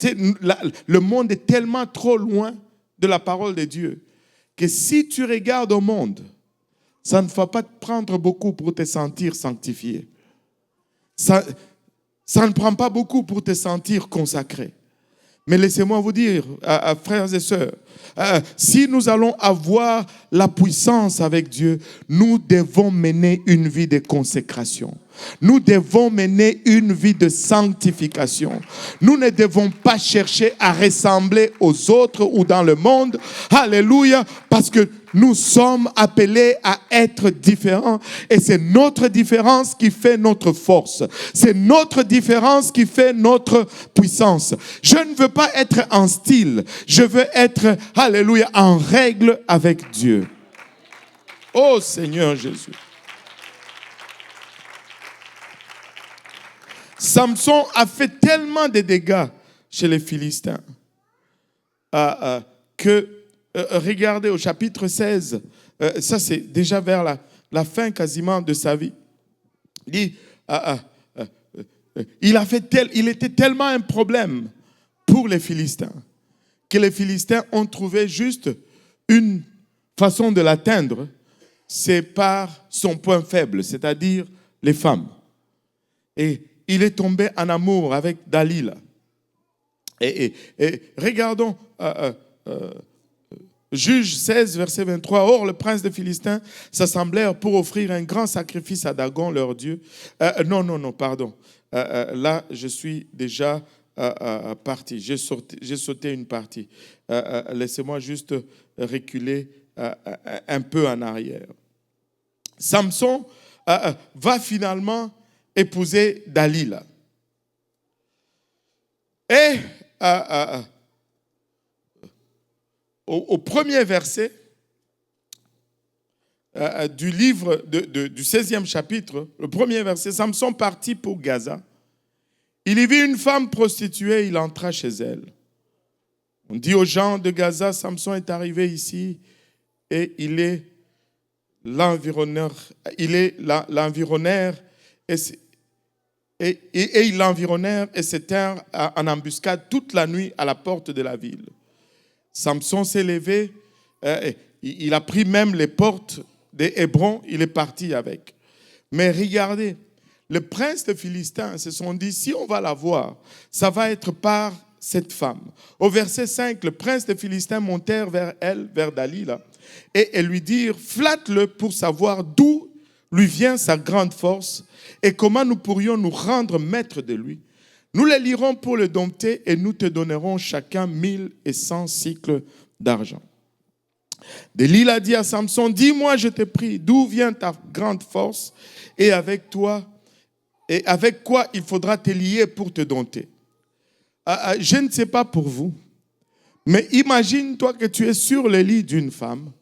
Le monde est tellement trop loin de la parole de Dieu que si tu regardes au monde, ça ne va pas te prendre beaucoup pour te sentir sanctifié. Ça ne prend pas beaucoup pour te sentir consacré. Mais laissez-moi vous dire, frères et sœurs, si nous allons avoir la puissance avec Dieu, nous devons mener une vie de consécration. Nous devons mener une vie de sanctification. Nous ne devons pas chercher à ressembler aux autres ou dans le monde. Alléluia, parce que nous sommes appelés à être différents et c'est notre différence qui fait notre force. C'est notre différence qui fait notre puissance. Je ne veux pas être en style. Je veux être, alléluia, en règle avec Dieu. Oh Seigneur Jésus. Samson a fait tellement de dégâts chez les Philistins que, regardez au chapitre 16, ça c'est déjà vers la fin quasiment de sa vie. Il dit, il était tellement un problème pour les Philistins que les Philistins ont trouvé juste une façon de l'atteindre, c'est par son point faible, c'est-à-dire les femmes. Et il est tombé en amour avec Dalila. Et regardons Juge 16, verset 23. Or, le prince des Philistins s'assemblèrent pour offrir un grand sacrifice à Dagon, leur dieu. Pardon. Là, je suis déjà parti. J'ai sauté une partie. Laissez-moi juste reculer un peu en arrière. Samson va finalement épouser Dalila. Et au premier verset du livre du 16e chapitre, le premier verset, Samson partit pour Gaza. Il y vit une femme prostituée, il entra chez elle. On dit aux gens de Gaza, Samson est arrivé ici et il est l'environneur. Et ils l'environnèrent et s'étinrent en embuscade toute la nuit à la porte de la ville. Samson s'est levé, il a pris même les portes d'Hébron, il est parti avec. Mais regardez, le prince de Philistins se sont dit, si on va la voir, ça va être par cette femme. Au verset 5, le prince de Philistins montèrent vers elle, vers Dalila, et lui dirent, flatte-le pour savoir d'où lui vient sa grande force et comment nous pourrions nous rendre maîtres de lui. Nous le lirons pour le dompter et nous te donnerons chacun 1100 cycles d'argent. Dalila dit à Samson, dis-moi, je te prie, d'où vient ta grande force et avec quoi il faudra te lier pour te dompter. Je ne sais pas pour vous, mais imagine-toi que tu es sur le lit d'une femme.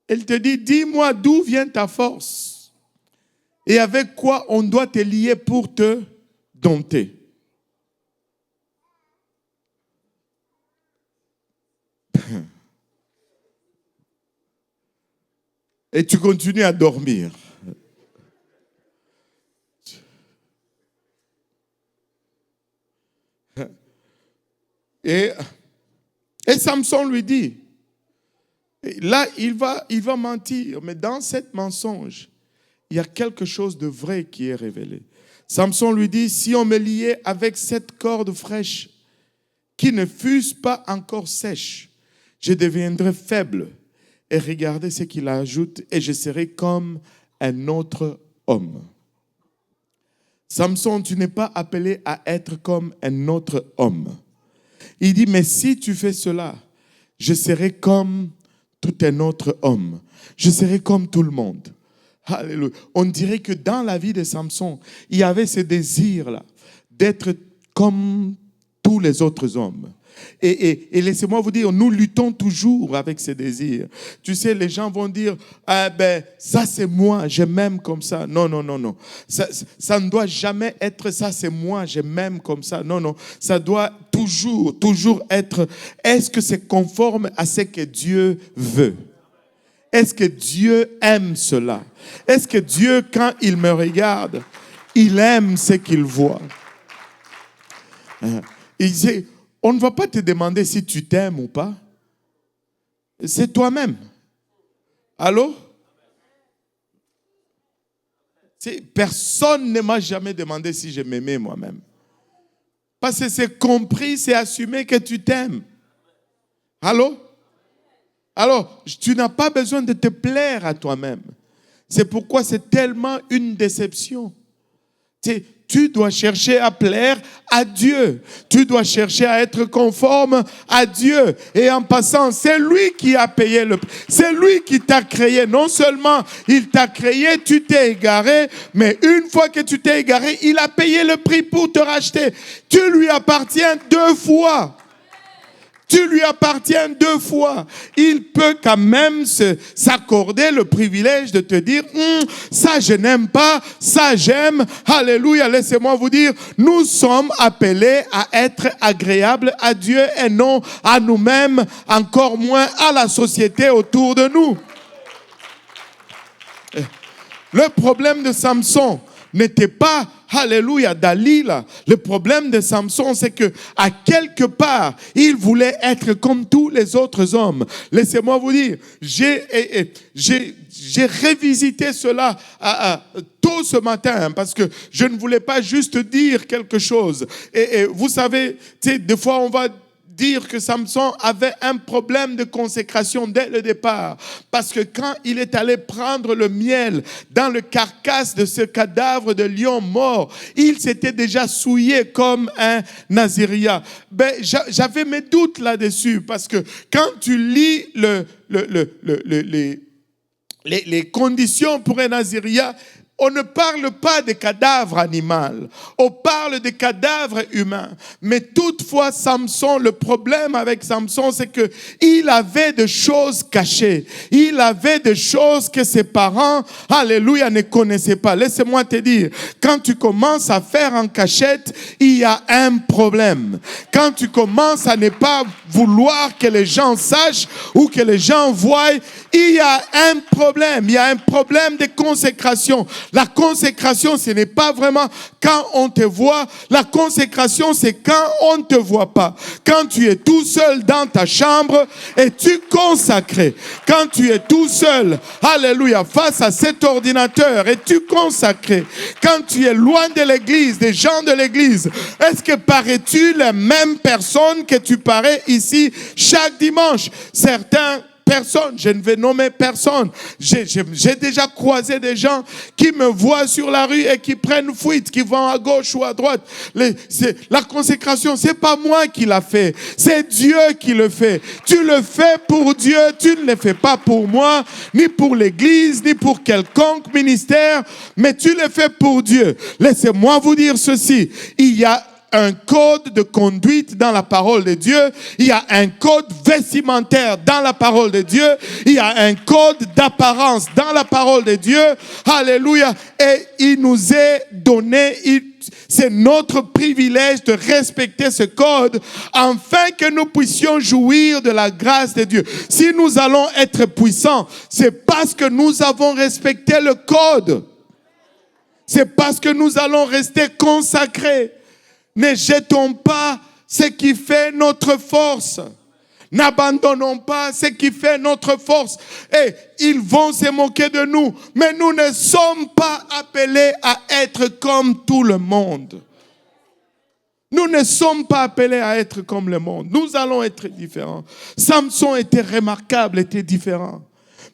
Elle te dit, dis-moi d'où vient ta force et avec quoi on doit te lier pour te dompter. Et tu continues à dormir. Et Samson lui dit, là il va mentir, mais dans cet mensonge, il y a quelque chose de vrai qui est révélé. Samson lui dit, si on me liait avec cette corde fraîche qui ne fussent pas encore sèches. Je deviendrai faible. Et regardez ce qu'il ajoute, et je serai comme un autre homme. Samson, tu n'es pas appelé à être comme un autre homme. Il dit, mais si tu fais cela, je serai comme tout un autre homme. Je serai comme tout le monde. Alléluia. On dirait que dans la vie de Samson, il y avait ce désir-là d'être comme tous les autres hommes. Et laissez-moi vous dire, nous luttons toujours avec ces désirs. Tu sais, les gens vont dire, ah ben, ça c'est moi, je m'aime comme ça. Non, non, non, non. Ça ne doit jamais être ça, c'est moi, je m'aime comme ça. Non, non. Ça doit toujours être, est-ce que c'est conforme à ce que Dieu veut? Est-ce que Dieu aime cela? Est-ce que Dieu, quand il me regarde, il aime ce qu'il voit? Il dit, on ne va pas te demander si tu t'aimes ou pas. C'est toi-même. Allô? Personne ne m'a jamais demandé si je m'aimais moi-même. Parce que c'est compris, c'est assumé que tu t'aimes. Allô? Alors, tu n'as pas besoin de te plaire à toi-même. C'est pourquoi c'est tellement une déception. Tu dois chercher à plaire à Dieu. Tu dois chercher à être conforme à Dieu. Et en passant, c'est lui qui a payé le prix. C'est lui qui t'a créé. Non seulement il t'a créé, tu t'es égaré, mais une fois que tu t'es égaré, il a payé le prix pour te racheter. Tu lui appartiens 2 fois. Tu lui appartiens 2 fois. Il peut quand même s'accorder le privilège de te dire, ça je n'aime pas, ça j'aime. Alléluia, laissez-moi vous dire, nous sommes appelés à être agréables à Dieu et non à nous-mêmes, encore moins à la société autour de nous. Le problème de Samson n'était pas, alléluia, Dalila. Le problème de Samson, c'est que à quelque part, il voulait être comme tous les autres hommes. Laissez-moi vous dire, j'ai revisité cela tôt ce matin parce que je ne voulais pas juste dire quelque chose. Et vous savez, des fois on va dire que Samson avait un problème de consécration dès le départ. Parce que quand il est allé prendre le miel dans le carcasse de ce cadavre de lion mort, il s'était déjà souillé comme un Naziria. J'avais mes doutes là-dessus parce que quand tu lis les conditions pour un Naziria, on ne parle pas de cadavres animaux, on parle de cadavres humains. Mais toutefois, Samson, le problème avec Samson, c'est que il avait des choses cachées. Il avait des choses que ses parents, alléluia, ne connaissaient pas. Laissez-moi te dire, quand tu commences à faire en cachette, il y a un problème. Quand tu commences à ne pas vouloir que les gens sachent ou que les gens voient, il y a un problème. Il y a un problème de consécration. La consécration, ce n'est pas vraiment quand on te voit. La consécration, c'est quand on ne te voit pas. Quand tu es tout seul dans ta chambre, es-tu consacré? Quand tu es tout seul, alléluia, face à cet ordinateur, es-tu consacré? Quand tu es loin de l'église, des gens de l'église, est-ce que parais-tu la même personne que tu parais ici chaque dimanche? Certains personne, je ne vais nommer personne. J'ai déjà croisé des gens qui me voient sur la rue et qui prennent fuite, qui vont à gauche ou à droite. La consécration, c'est pas moi qui l'a fait, c'est Dieu qui le fait. Tu le fais pour Dieu, tu ne le fais pas pour moi, ni pour l'église, ni pour quelconque ministère, mais tu le fais pour Dieu. Laissez-moi vous dire ceci, il y a un code de conduite dans la parole de Dieu. Il y a un code vestimentaire dans la parole de Dieu. Il y a un code d'apparence dans la parole de Dieu. Alléluia. Et il nous est donné, c'est notre privilège de respecter ce code afin que nous puissions jouir de la grâce de Dieu. Si nous allons être puissants, c'est parce que nous avons respecté le code. C'est parce que nous allons rester consacrés. Ne jetons pas ce qui fait notre force. N'abandonnons pas ce qui fait notre force. Et ils vont se moquer de nous. Mais nous ne sommes pas appelés à être comme tout le monde. Nous ne sommes pas appelés à être comme le monde. Nous allons être différents. Samson était remarquable, était différent.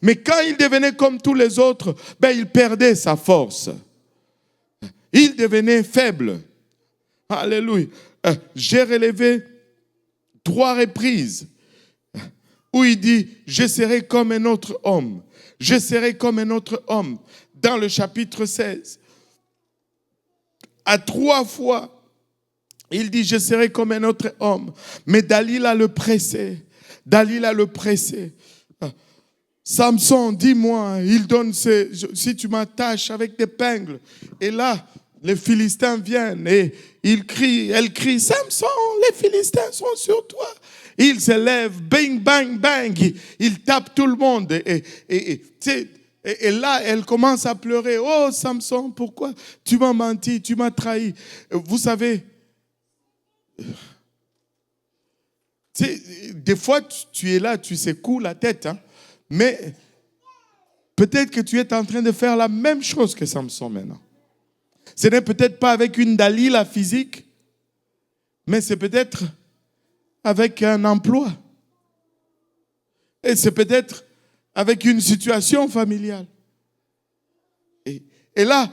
Mais quand il devenait comme tous les autres, il perdait sa force. Il devenait faible. Alléluia. J'ai relevé 3 reprises où il dit, je serai comme un autre homme. Je serai comme un autre homme. Dans le chapitre 16. À 3 fois, il dit, je serai comme un autre homme. Mais Dalila le pressait. Dalila le pressait. Samson, dis-moi, il donne si tu m'attaches avec des épingles. Et là, les Philistins viennent et elle crie, Samson, les Philistins sont sur toi. Il se lève, bang, bang, bang. Il tape tout le monde. Et là, elle commence à pleurer. Oh, Samson, pourquoi tu m'as menti, tu m'as trahi. Vous savez, des fois, tu es là, tu secoues la tête. Mais peut-être que tu es en train de faire la même chose que Samson maintenant. Ce n'est peut-être pas avec une Dalila physique, mais c'est peut-être avec un emploi. Et c'est peut-être avec une situation familiale. Et là,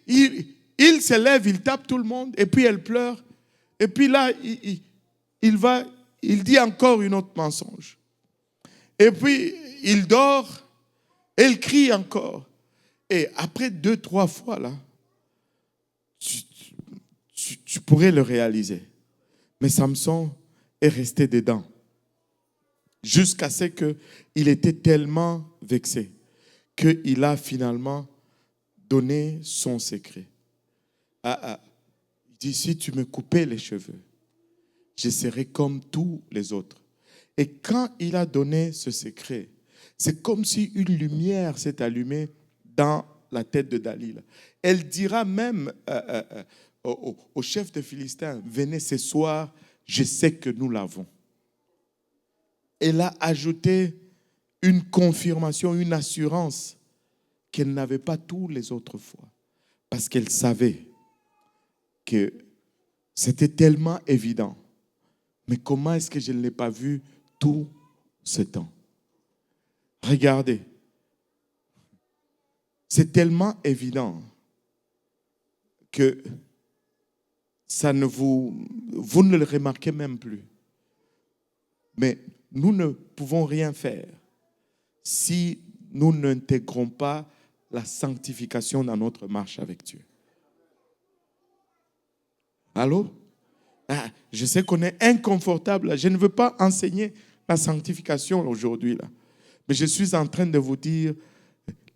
il se lève, il tape tout le monde, et puis elle pleure. Et puis là, il dit encore une autre mensonge. Et puis, il dort, elle crie encore. Et après 2-3 fois, là, tu pourrais le réaliser. Mais Samson est resté dedans. Jusqu'à ce qu'il était tellement vexé qu'il a finalement donné son secret. Il dit, si tu me coupais les cheveux, je serais comme tous les autres. Et quand il a donné ce secret, c'est comme si une lumière s'est allumée dans la tête de Dalila. Elle dira même au chef des Philistins, venez ce soir, je sais que nous l'avons. Elle a ajouté une confirmation, une assurance qu'elle n'avait pas tous les autres fois. Parce qu'elle savait que c'était tellement évident. Mais comment est-ce que je ne l'ai pas vu tout ce temps? Regardez. C'est tellement évident que vous ne le remarquez même plus. Mais nous ne pouvons rien faire si nous n'intégrons pas la sanctification dans notre marche avec Dieu. Allô? Je sais qu'on est inconfortable. Je ne veux pas enseigner la sanctification aujourd'hui, là. Mais je suis en train de vous dire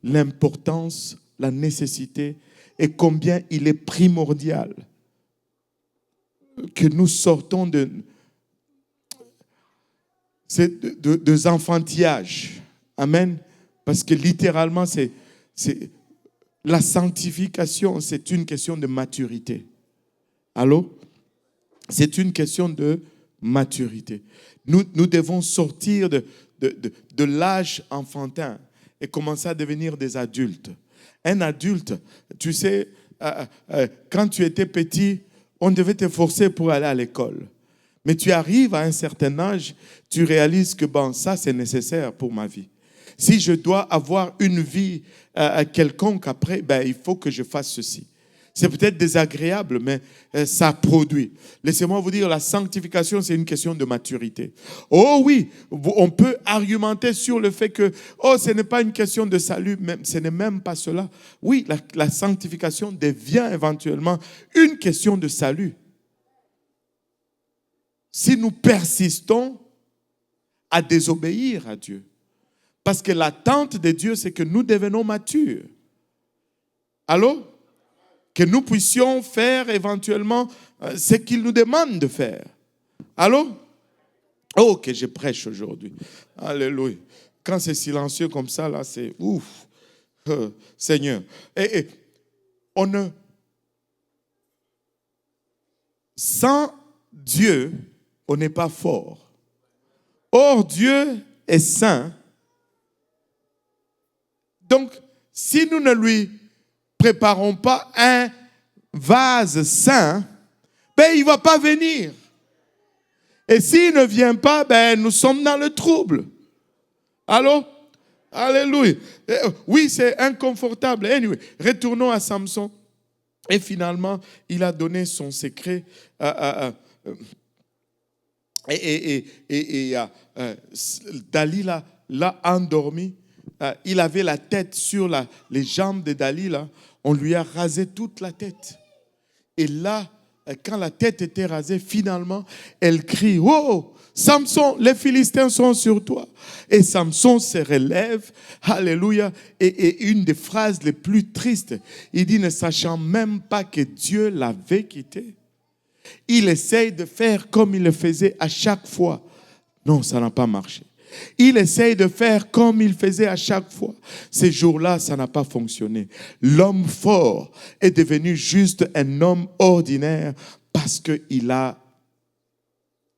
l'importance, la nécessité et combien il est primordial que nous sortons de enfantillage. Amen. Parce que littéralement, la sanctification, c'est une question de maturité. Allô? C'est une question de maturité. Nous devons sortir de l'âge enfantin et commencer à devenir des adultes. Un adulte, tu sais, quand tu étais petit, on devait te forcer pour aller à l'école. Mais tu arrives à un certain âge, tu réalises que ça c'est nécessaire pour ma vie. Si je dois avoir une vie quelconque après, il faut que je fasse ceci. C'est peut-être désagréable, mais ça produit. Laissez-moi vous dire, la sanctification, c'est une question de maturité. Oh oui, on peut argumenter sur le fait que, ce n'est pas une question de salut, même, ce n'est même pas cela. Oui, la sanctification devient éventuellement une question de salut. Si nous persistons à désobéir à Dieu. Parce que l'attente de Dieu, c'est que nous devenons matures. Allô? Que nous puissions faire éventuellement ce qu'il nous demande de faire. Allô? Oh, que je prêche aujourd'hui. Alléluia. Quand c'est silencieux comme ça, là, c'est ouf. Seigneur. Et on ne... Sans Dieu, on n'est pas fort. Or, Dieu est saint. Donc, si nous ne lui préparons pas un vase saint, ben, il ne va pas venir. Et s'il ne vient pas, ben, nous sommes dans le trouble. Allô? Alléluia. Oui, c'est inconfortable. Anyway, retournons à Samson. Et finalement, il a donné son secret. Dalila l'a endormi. Il avait la tête sur les jambes de Dalila. On lui a rasé toute la tête. Et là, quand la tête était rasée, finalement, elle crie, « Oh, Samson, les Philistins sont sur toi. » Et Samson se relève, alléluia. Et une des phrases les plus tristes, il dit, ne sachant même pas que Dieu l'avait quitté, il essaye de faire comme il le faisait à chaque fois. Non, ça n'a pas marché. Il essaye de faire comme il faisait à chaque fois. Ces jours-là, ça n'a pas fonctionné. L'homme fort est devenu juste un homme ordinaire parce qu'il a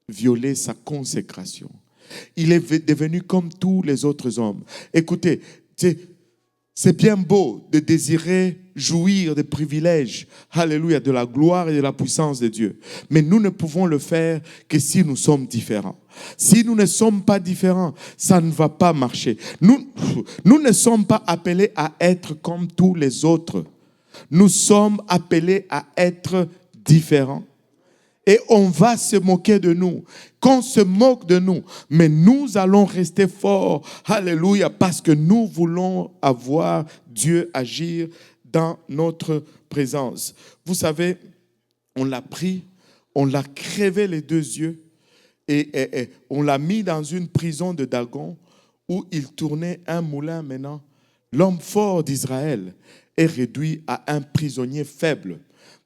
violé sa consécration. Il est devenu comme tous les autres hommes. Écoutez, c'est bien beau de désirer jouir des privilèges, alléluia, de la gloire et de la puissance de Dieu. Mais nous ne pouvons le faire que si nous sommes différents. Si nous ne sommes pas différents, ça ne va pas marcher. Nous ne sommes pas appelés à être comme tous les autres. Nous sommes appelés à être différents. Et on va se moquer de nous. Qu'on se moque de nous. Mais nous allons rester forts. Alléluia. Parce que nous voulons avoir Dieu agir dans notre présence. Vous savez, on l'a pris, on l'a crevé les deux yeux et on l'a mis dans une prison de Dagon où il tournait un moulin maintenant. L'homme fort d'Israël est réduit à un prisonnier faible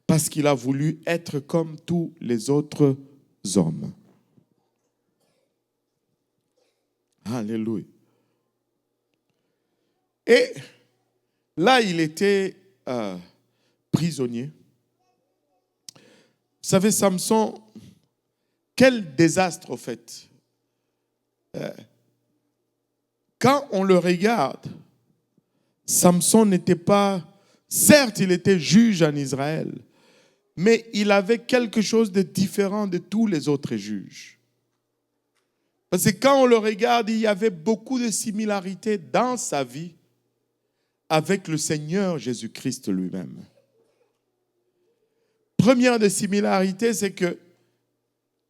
parce qu'il a voulu être comme tous les autres hommes. Alléluia. Et là, il était prisonnier. Vous savez, Samson, quel désastre au fait. Quand on le regarde, Samson n'était pas, certes, il était juge en Israël, mais il avait quelque chose de différent de tous les autres juges. Parce que quand on le regarde, il y avait beaucoup de similarités dans sa vie avec le Seigneur Jésus-Christ lui-même. Première des similarités, c'est que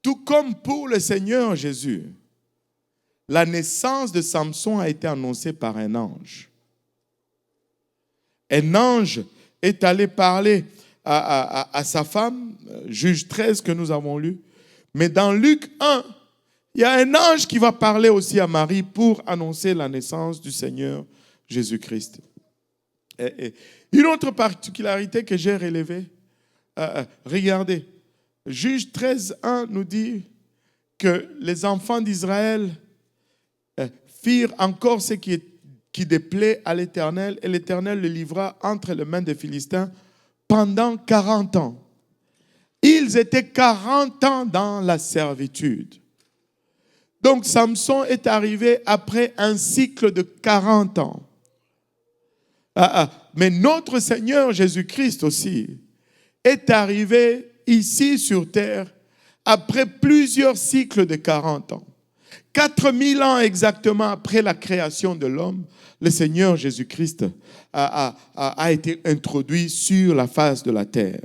tout comme pour le Seigneur Jésus, la naissance de Samson a été annoncée par un ange. Un ange est allé parler à sa femme, Juge 13 que nous avons lu. Mais dans Luc 1, il y a un ange qui va parler aussi à Marie pour annoncer la naissance du Seigneur Jésus-Christ. Et une autre particularité que j'ai relevée, regardez, Juge 13, 1 nous dit que les enfants d'Israël firent encore ce qui déplaît à l'Éternel, et l'Éternel le livra entre les mains des Philistins pendant 40 ans. Ils étaient 40 ans dans la servitude. Donc Samson est arrivé après un cycle de 40 ans. Mais notre Seigneur Jésus-Christ aussi est arrivé ici sur terre après plusieurs cycles de 40 ans. 4000 ans exactement après la création de l'homme, le Seigneur Jésus-Christ a été introduit sur la face de la terre.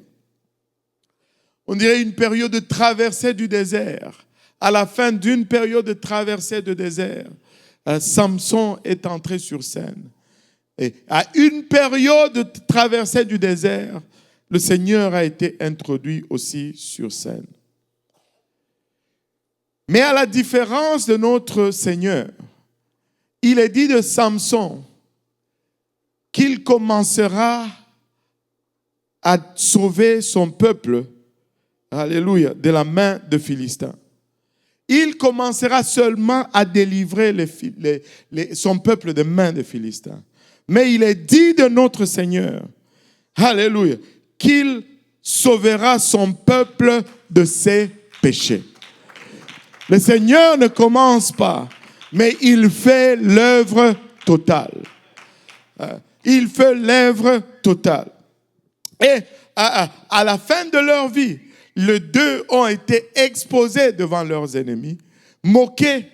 On dirait une période de traversée du désert. À la fin d'une période de traversée du désert, Samson est entré sur scène. Et à une période de traversée du désert, le Seigneur a été introduit aussi sur scène. Mais à la différence de notre Seigneur, il est dit de Samson qu'il commencera à sauver son peuple, alléluia, de la main des Philistins. Il commencera seulement à délivrer son peuple des mains des Philistins. Mais il est dit de notre Seigneur, alléluia, qu'il sauvera son peuple de ses péchés. Le Seigneur ne commence pas, mais il fait l'œuvre totale. Il fait l'œuvre totale. Et à la fin de leur vie, les deux ont été exposés devant leurs ennemis, moqués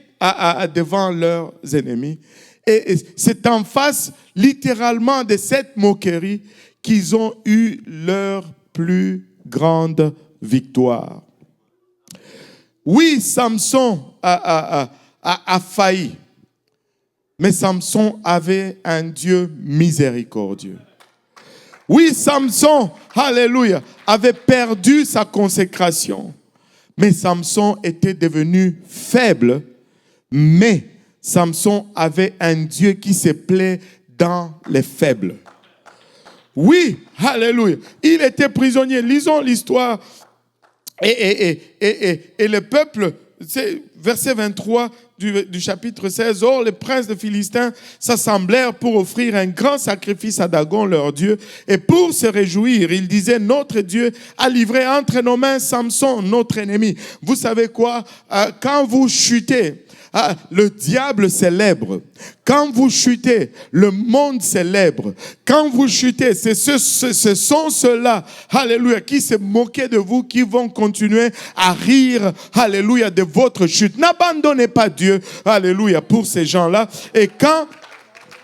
devant leurs ennemis. Et c'est en face, littéralement, de cette moquerie qu'ils ont eu leur plus grande victoire. Oui, Samson a failli, mais Samson avait un Dieu miséricordieux. Oui, Samson, alléluia, avait perdu sa consécration, mais Samson était devenu faible, mais Samson avait un Dieu qui se plaît dans les faibles. Oui, alléluia. Il était prisonnier. Lisons l'histoire. Et le peuple, c'est verset 23 du chapitre 16. Or, les princes de Philistins s'assemblèrent pour offrir un grand sacrifice à Dagon, leur Dieu. Et pour se réjouir, ils disaient, notre Dieu a livré entre nos mains Samson, notre ennemi. Vous savez quoi? Quand vous chutez, le diable célèbre. Quand vous chutez, le monde célèbre. Quand vous chutez, ce sont ceux-là, alléluia, qui se moquaient de vous, qui vont continuer à rire, alléluia, de votre chute. N'abandonnez pas Dieu, alléluia, pour ces gens-là. Et quand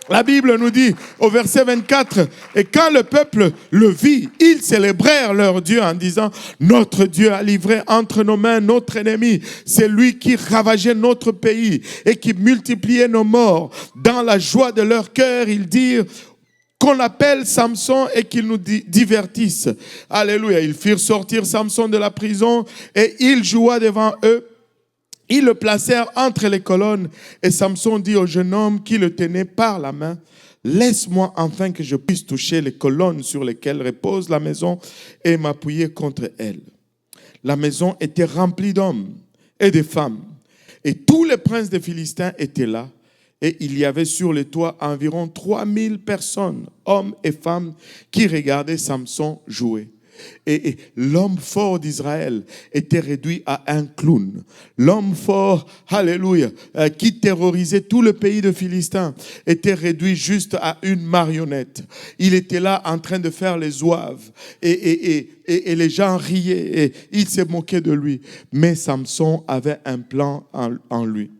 la Bible nous dit au verset 24, et quand le peuple le vit, ils célébrèrent leur Dieu en disant, notre Dieu a livré entre nos mains notre ennemi. C'est lui qui ravageait notre pays et qui multipliait nos morts. Dans la joie de leur cœur, ils dirent, qu'on appelle Samson et qu'il nous divertisse. Alléluia. Ils firent sortir Samson de la prison et il joua devant eux. Ils le placèrent entre les colonnes et Samson dit au jeune homme qui le tenait par la main, « Laisse-moi enfin que je puisse toucher les colonnes sur lesquelles repose la maison et m'appuyer contre elles. » La maison était remplie d'hommes et de femmes et tous les princes des Philistins étaient là et il y avait sur les toits environ 3000 personnes, hommes et femmes, qui regardaient Samson jouer. Et l'homme fort d'Israël était réduit à un clown. L'homme fort, alléluia, qui terrorisait tout le pays de Philistins, était réduit juste à une marionnette. Il était là en train de faire les zouaves. Et les gens riaient et ils se moquaient de lui. Mais Samson avait un plan en lui.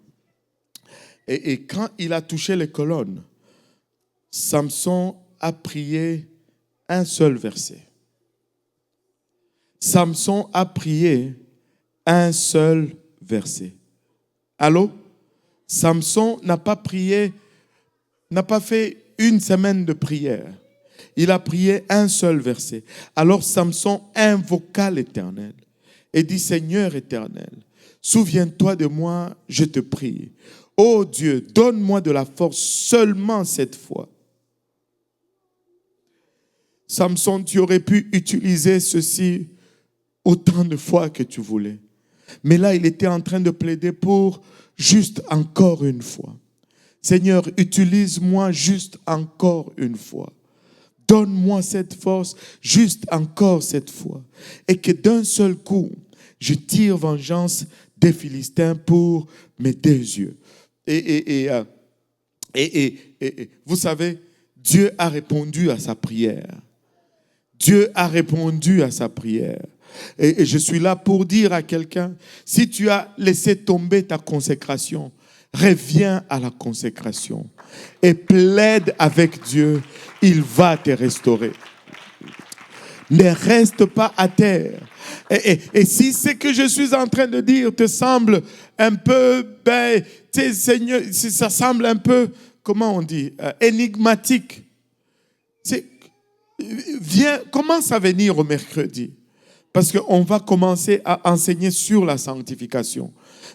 Et quand il a touché les colonnes, Samson a prié un seul verset. Samson a prié un seul verset. Allô? Samson n'a pas prié, n'a pas fait une semaine de prière. Il a prié un seul verset. Alors Samson invoqua l'Éternel et dit, Seigneur éternel, souviens-toi de moi, je te prie. Ô Dieu, donne-moi de la force seulement cette fois. Samson, tu aurais pu utiliser ceci autant de fois que tu voulais. Mais là, il était en train de plaider pour juste encore une fois. Seigneur, utilise-moi juste encore une fois. Donne-moi cette force juste encore cette fois. Et que d'un seul coup, je tire vengeance des Philistins pour mes deux yeux. Et vous savez, Dieu a répondu à sa prière. Dieu a répondu à sa prière. Et je suis là pour dire à quelqu'un, si tu as laissé tomber ta consécration, reviens à la consécration et plaide avec Dieu, il va te restaurer. Ne reste pas à terre. Et si ce que je suis en train de dire te semble un peu, Seigneur, si ça semble un peu, comment on dit, énigmatique, commence à venir au mercredi. Parce qu'on va commencer à enseigner sur la sanctification.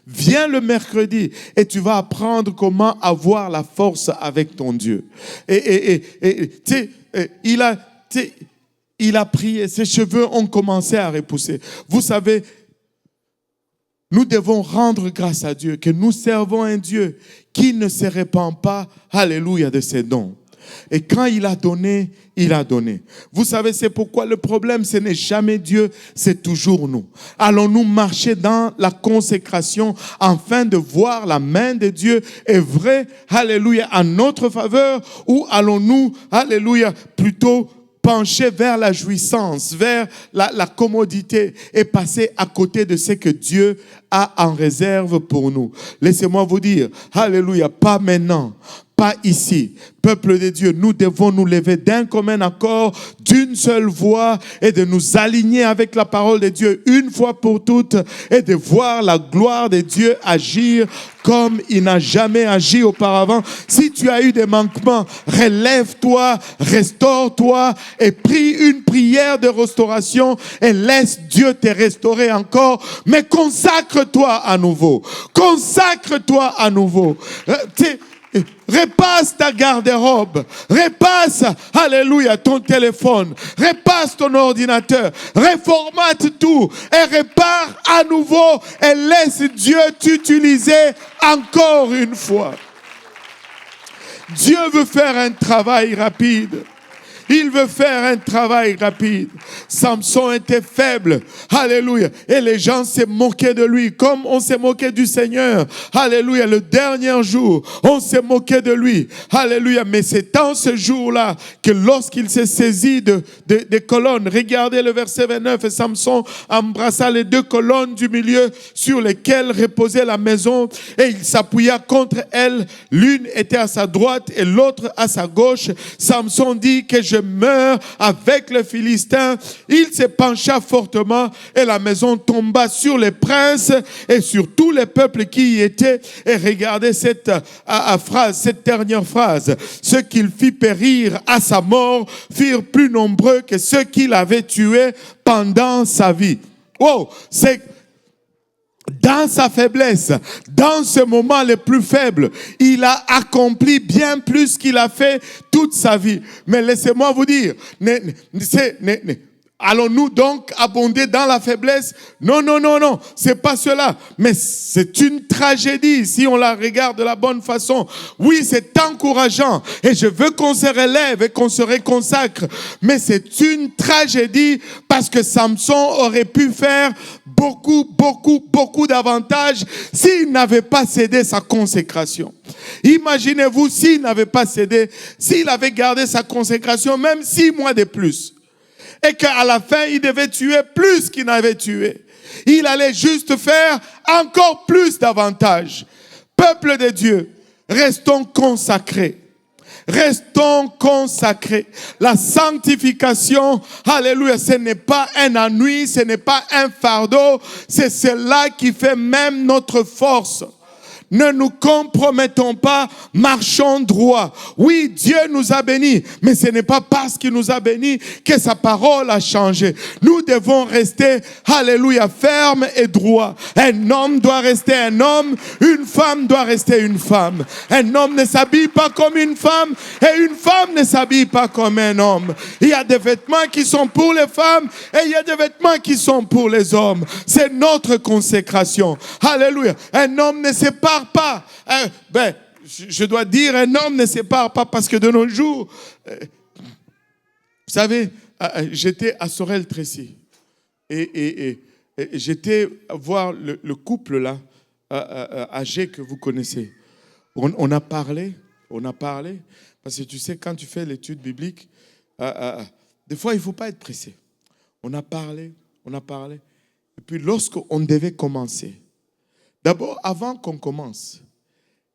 Viens le mercredi et tu vas apprendre comment avoir la force avec ton Dieu. Il a prié, ses cheveux ont commencé à repousser. Vous savez, nous devons rendre grâce à Dieu que nous servons un Dieu qui ne se répand pas, alléluia, de ses dons. Et quand il a donné, il a donné. Vous savez, c'est pourquoi le problème, ce n'est jamais Dieu, c'est toujours nous. Allons-nous marcher dans la consécration afin de voir la main de Dieu est vraie, alléluia, en notre faveur, ou allons-nous, alléluia, plutôt pencher vers la jouissance, vers la commodité et passer à côté de ce que Dieu a en réserve pour nous. Laissez-moi vous dire, alléluia, pas maintenant. Pas ici. Peuple de Dieu, nous devons nous lever d'un commun accord, d'une seule voix et de nous aligner avec la parole de Dieu une fois pour toutes et de voir la gloire de Dieu agir comme il n'a jamais agi auparavant. Si tu as eu des manquements, relève-toi, restaure-toi et prie une prière de restauration et laisse Dieu te restaurer encore. Mais consacre-toi à nouveau. Consacre-toi à nouveau. Repasse ta garde-robe, repasse, alléluia, ton téléphone, repasse ton ordinateur, reformate tout et répare à nouveau et laisse Dieu t'utiliser encore une fois. Dieu veut faire un travail rapide. Il veut faire un travail rapide. Samson était faible. Alléluia. Et les gens se moquaient de lui comme on s'est moqué du Seigneur. Alléluia. Le dernier jour, on s'est moqué de lui. Alléluia. Mais c'est en ce jour-là que lorsqu'il s'est saisi des colonnes, regardez le verset 29, et Samson embrassa les deux colonnes du milieu sur lesquelles reposait la maison et il s'appuya contre elles. L'une était à sa droite et l'autre à sa gauche. Samson dit que je meurs avec les Philistins. Il se pencha fortement et la maison tomba sur les princes et sur tous les peuples qui y étaient. Et regardez cette phrase, cette dernière phrase. Ceux qu'il fit périr à sa mort furent plus nombreux que ceux qu'il avait tués pendant sa vie. Wow, c'est dans sa faiblesse, dans ce moment le plus faible, il a accompli bien plus qu'il a fait toute sa vie. Mais laissez-moi vous dire, allons-nous donc abonder dans la faiblesse? Non, non, non, non, c'est pas cela. Mais c'est une tragédie si on la regarde de la bonne façon. Oui, c'est encourageant et je veux qu'on se relève et qu'on se reconsacre. Mais c'est une tragédie parce que Samson aurait pu faire beaucoup d'avantages s'il n'avait pas cédé sa consécration. Imaginez-vous s'il n'avait pas cédé, s'il avait gardé sa consécration même 6 mois de plus. Et qu'à la fin, il devait tuer plus qu'il n'avait tué. Il allait juste faire encore plus d'avantages. Peuple de Dieu, restons consacrés. Restons consacrés. La sanctification, alléluia, ce n'est pas un ennui, ce n'est pas un fardeau. C'est cela qui fait même notre force. Ne nous compromettons pas, marchons droit. Oui, Dieu nous a bénis, mais ce n'est pas parce qu'il nous a bénis que sa parole a changé. Nous devons rester, alléluia, ferme et droit. Un homme doit rester un homme, une femme doit rester une femme. Un homme ne s'habille pas comme une femme et une femme ne s'habille pas comme un homme. Il y a des vêtements qui sont pour les femmes et il y a des vêtements qui sont pour les hommes. C'est notre consécration. Alléluia. Un homme ne sépare pas. Je dois dire, un homme ne sépare pas parce que de nos jours, vous savez, j'étais à Sorel-Tracy et j'étais voir le couple là, âgé que vous connaissez. On a parlé, parce que tu sais, quand tu fais l'étude biblique, des fois, il ne faut pas être pressé. On a parlé, et puis lorsqu'on devait commencer, d'abord, avant qu'on commence,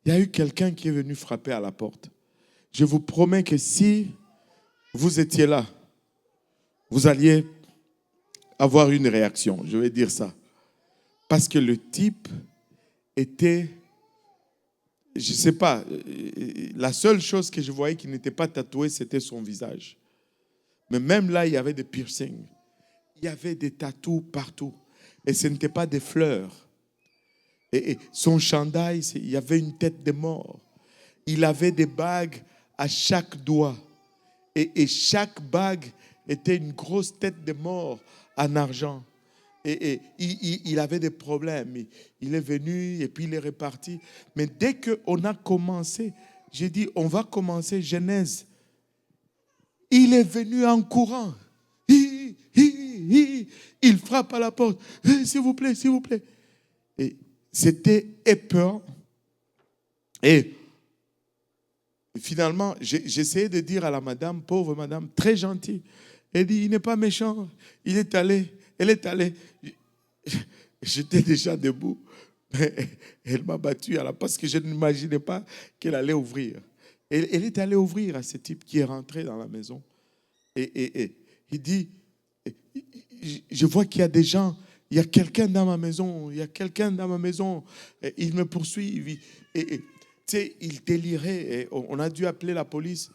il y a eu quelqu'un qui est venu frapper à la porte. Je vous promets que si vous étiez là, vous alliez avoir une réaction. Je vais dire ça. Parce que le type était, je ne sais pas, la seule chose que je voyais qui n'était pas tatouée, c'était son visage. Mais même là, il y avait des piercings. Il y avait des tatous partout. Et ce n'était pas des fleurs. Et son chandail, il y avait une tête de mort. Il avait des bagues à chaque doigt. Et chaque bague était une grosse tête de mort en argent. Et il avait des problèmes. Il est venu et puis il est reparti. Mais dès qu'on a commencé, j'ai dit, on va commencer Genèse. Il est venu en courant. Il frappe à la porte. S'il vous plaît, s'il vous plaît. Et c'était épeurant. Et Et finalement, j'essayais de dire à la madame, pauvre madame, très gentille. Elle dit, il n'est pas méchant. Il est allé, elle est allée. J'étais déjà debout. Mais elle m'a battu parce que je n'imaginais pas qu'elle allait ouvrir. Elle est allée ouvrir à ce type qui est rentré dans la maison. Et il dit, je vois qu'il y a des gens, il y a quelqu'un dans ma maison, il y a quelqu'un dans ma maison. Et il me poursuit. Et tu sais, il délirait. Et on a dû appeler la police.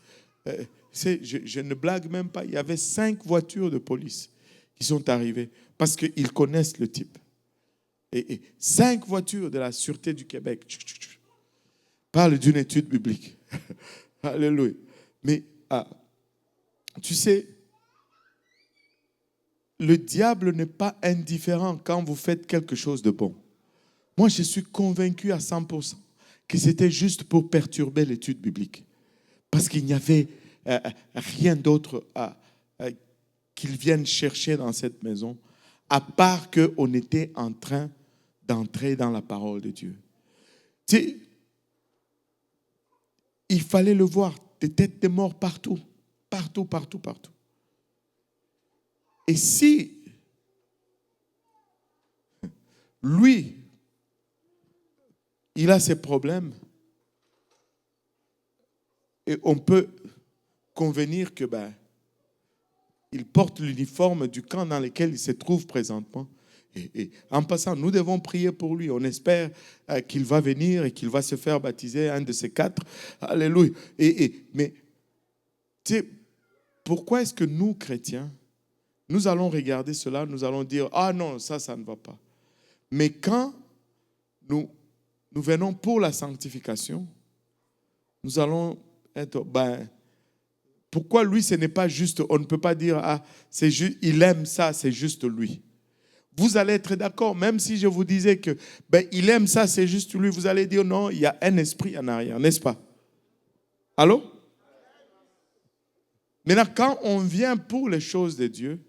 Je ne blague même pas. Il y avait 5 voitures de police qui sont arrivées parce qu'ils connaissent le type. Et 5 voitures de la Sûreté du Québec parlent d'une étude biblique. Alléluia. Mais tu sais, le diable n'est pas indifférent quand vous faites quelque chose de bon. Moi, je suis convaincu à 100% que c'était juste pour perturber l'étude biblique. Parce qu'il n'y avait rien d'autre qu'ils viennent chercher dans cette maison, à part qu'on était en train d'entrer dans la parole de Dieu. Tu sais, il fallait le voir, des têtes de morts partout, partout, partout, partout. Et si lui, il a ses problèmes, et on peut convenir que il porte l'uniforme du camp dans lequel il se trouve présentement. Et en passant, nous devons prier pour lui. On espère qu'il va venir et qu'il va se faire baptiser, un de ces 4. Alléluia. Mais tu sais, pourquoi est-ce que nous, chrétiens, nous allons regarder cela, nous allons dire, ah non, ça ne va pas. Mais quand nous venons pour la sanctification, nous allons être, pourquoi lui, ce n'est pas juste, on ne peut pas dire, ah, c'est juste, il aime ça, c'est juste lui. Vous allez être d'accord, même si je vous disais que il aime ça, c'est juste lui, vous allez dire non, il y a un esprit en arrière, n'est-ce pas? Allô? Maintenant, quand on vient pour les choses de Dieu,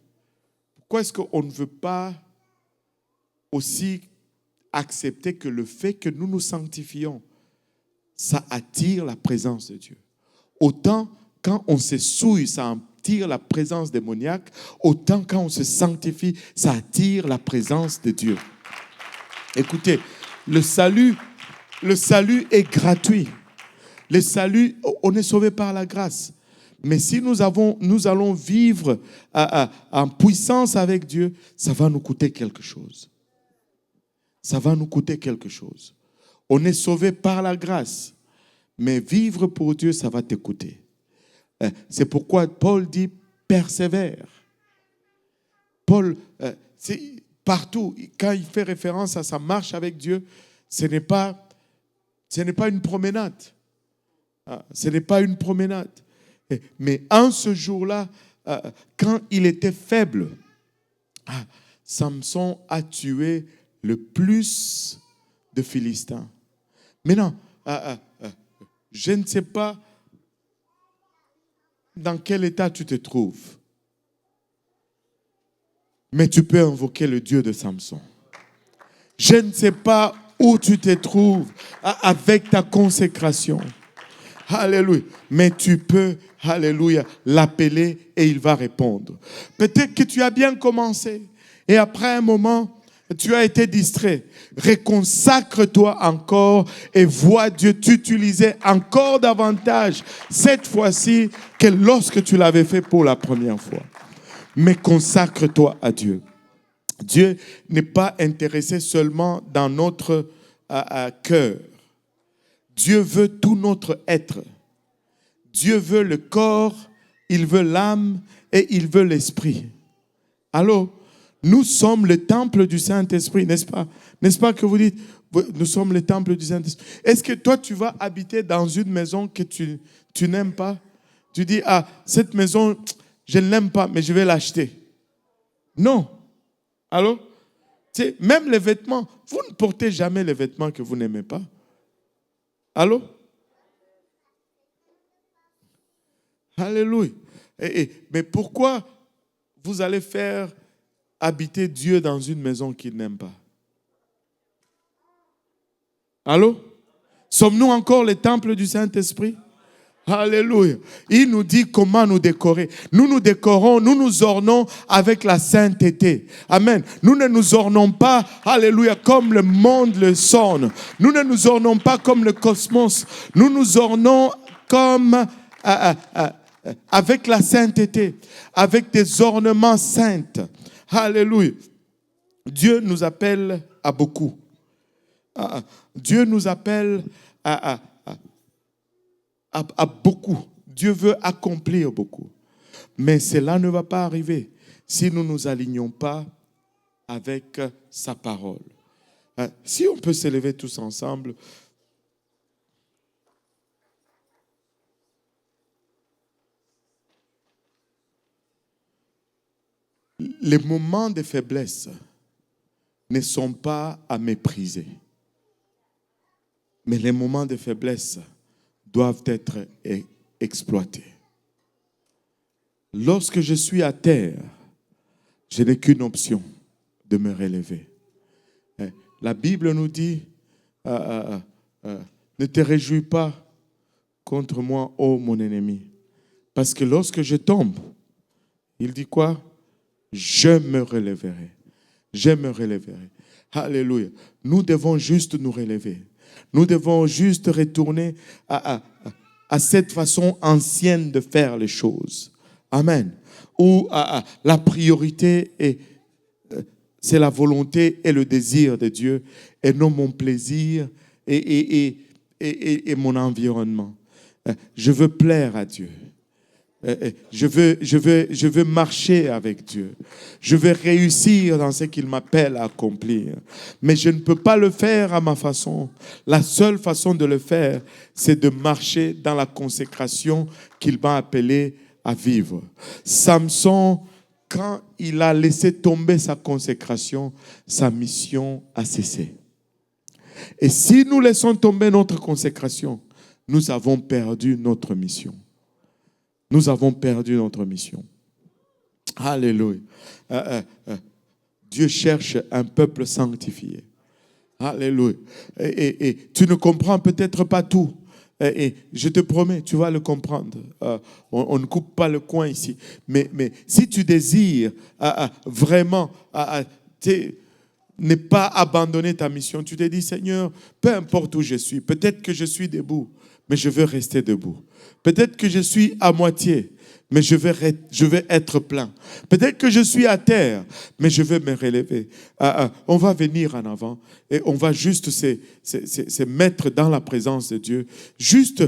pourquoi est-ce qu'on ne veut pas aussi accepter que le fait que nous nous sanctifions, ça attire la présence de Dieu? Autant quand on se souille, ça attire la présence démoniaque, autant quand on se sanctifie, ça attire la présence de Dieu. Écoutez, le salut est gratuit. Le salut, on est sauvé par la grâce. Mais si nous allons vivre en puissance avec Dieu, ça va nous coûter quelque chose. Ça va nous coûter quelque chose. On est sauvé par la grâce. Mais vivre pour Dieu, ça va te coûter. C'est pourquoi Paul dit persévère. Paul, partout, quand il fait référence à sa marche avec Dieu, ce n'est pas une promenade. Ce n'est pas une promenade. Mais en ce jour-là, quand il était faible, Samson a tué le plus de Philistins. Maintenant, je ne sais pas dans quel état tu te trouves, mais tu peux invoquer le Dieu de Samson. Je ne sais pas où tu te trouves avec ta consécration. Alléluia. Mais tu peux, alléluia, l'appeler et il va répondre. Peut-être que tu as bien commencé et après un moment, tu as été distrait. Reconsacre-toi encore et vois Dieu t'utiliser encore davantage cette fois-ci que lorsque tu l'avais fait pour la première fois. Mais consacre-toi à Dieu. Dieu n'est pas intéressé seulement dans notre cœur. Dieu veut tout notre être. Dieu veut le corps, il veut l'âme et il veut l'esprit. Allô? Nous sommes le temple du Saint-Esprit, n'est-ce pas? N'est-ce pas que vous dites, nous sommes le temple du Saint-Esprit? Est-ce que toi, tu vas habiter dans une maison que tu n'aimes pas? Tu dis, cette maison, je ne l'aime pas, mais je vais l'acheter. Non. Allô? Tu sais, même les vêtements, vous ne portez jamais les vêtements que vous n'aimez pas. Allô? Alléluia. Mais pourquoi vous allez faire habiter Dieu dans une maison qu'il n'aime pas? Allô? Sommes-nous encore les temples du Saint-Esprit? Alléluia. Il nous dit comment nous décorer. Nous nous décorons, nous nous ornons avec la sainteté. Amen. Nous ne nous ornons pas, alléluia, comme le monde le s'orne. Nous ne nous ornons pas comme le cosmos. Nous nous ornons comme avec la sainteté, avec des ornements saints. Alléluia. Dieu nous appelle à beaucoup. Dieu nous appelle à beaucoup. Dieu veut accomplir beaucoup. Mais cela ne va pas arriver si nous ne nous alignons pas avec sa parole. Si on peut s'élever tous ensemble. Les moments de faiblesse ne sont pas à mépriser. Mais les moments de faiblesse doivent être exploités. Lorsque je suis à terre, je n'ai qu'une option, de me relever. La Bible nous dit, ne te réjouis pas contre moi, ô mon ennemi. Parce que lorsque je tombe, il dit quoi? Je me relèverai. Je me relèverai. Alléluia. Nous devons juste nous relever. Nous devons juste retourner à cette façon ancienne de faire les choses. Amen. Où la priorité c'est la volonté et le désir de Dieu et non mon plaisir et mon environnement. Je veux plaire à Dieu. Je veux marcher avec Dieu. Je veux réussir dans ce qu'il m'appelle à accomplir. Mais je ne peux pas le faire à ma façon. La seule façon de le faire, c'est de marcher dans la consécration qu'il m'a appelé à vivre. Samson, quand il a laissé tomber sa consécration, sa mission a cessé. Et si nous laissons tomber notre consécration, nous avons perdu notre mission. Nous avons perdu notre mission. Alléluia. Dieu cherche un peuple sanctifié. Alléluia. Et tu ne comprends peut-être pas tout. Et je te promets, tu vas le comprendre. On ne coupe pas le coin ici. Mais si tu désires vraiment ne pas abandonner ta mission, tu te dis, Seigneur, peu importe où je suis, peut-être que je suis debout, mais je veux rester debout. Peut-être que je suis à moitié, mais je vais être plein. Peut-être que je suis à terre, mais je vais me relever. On va venir en avant et on va juste se mettre dans la présence de Dieu. Juste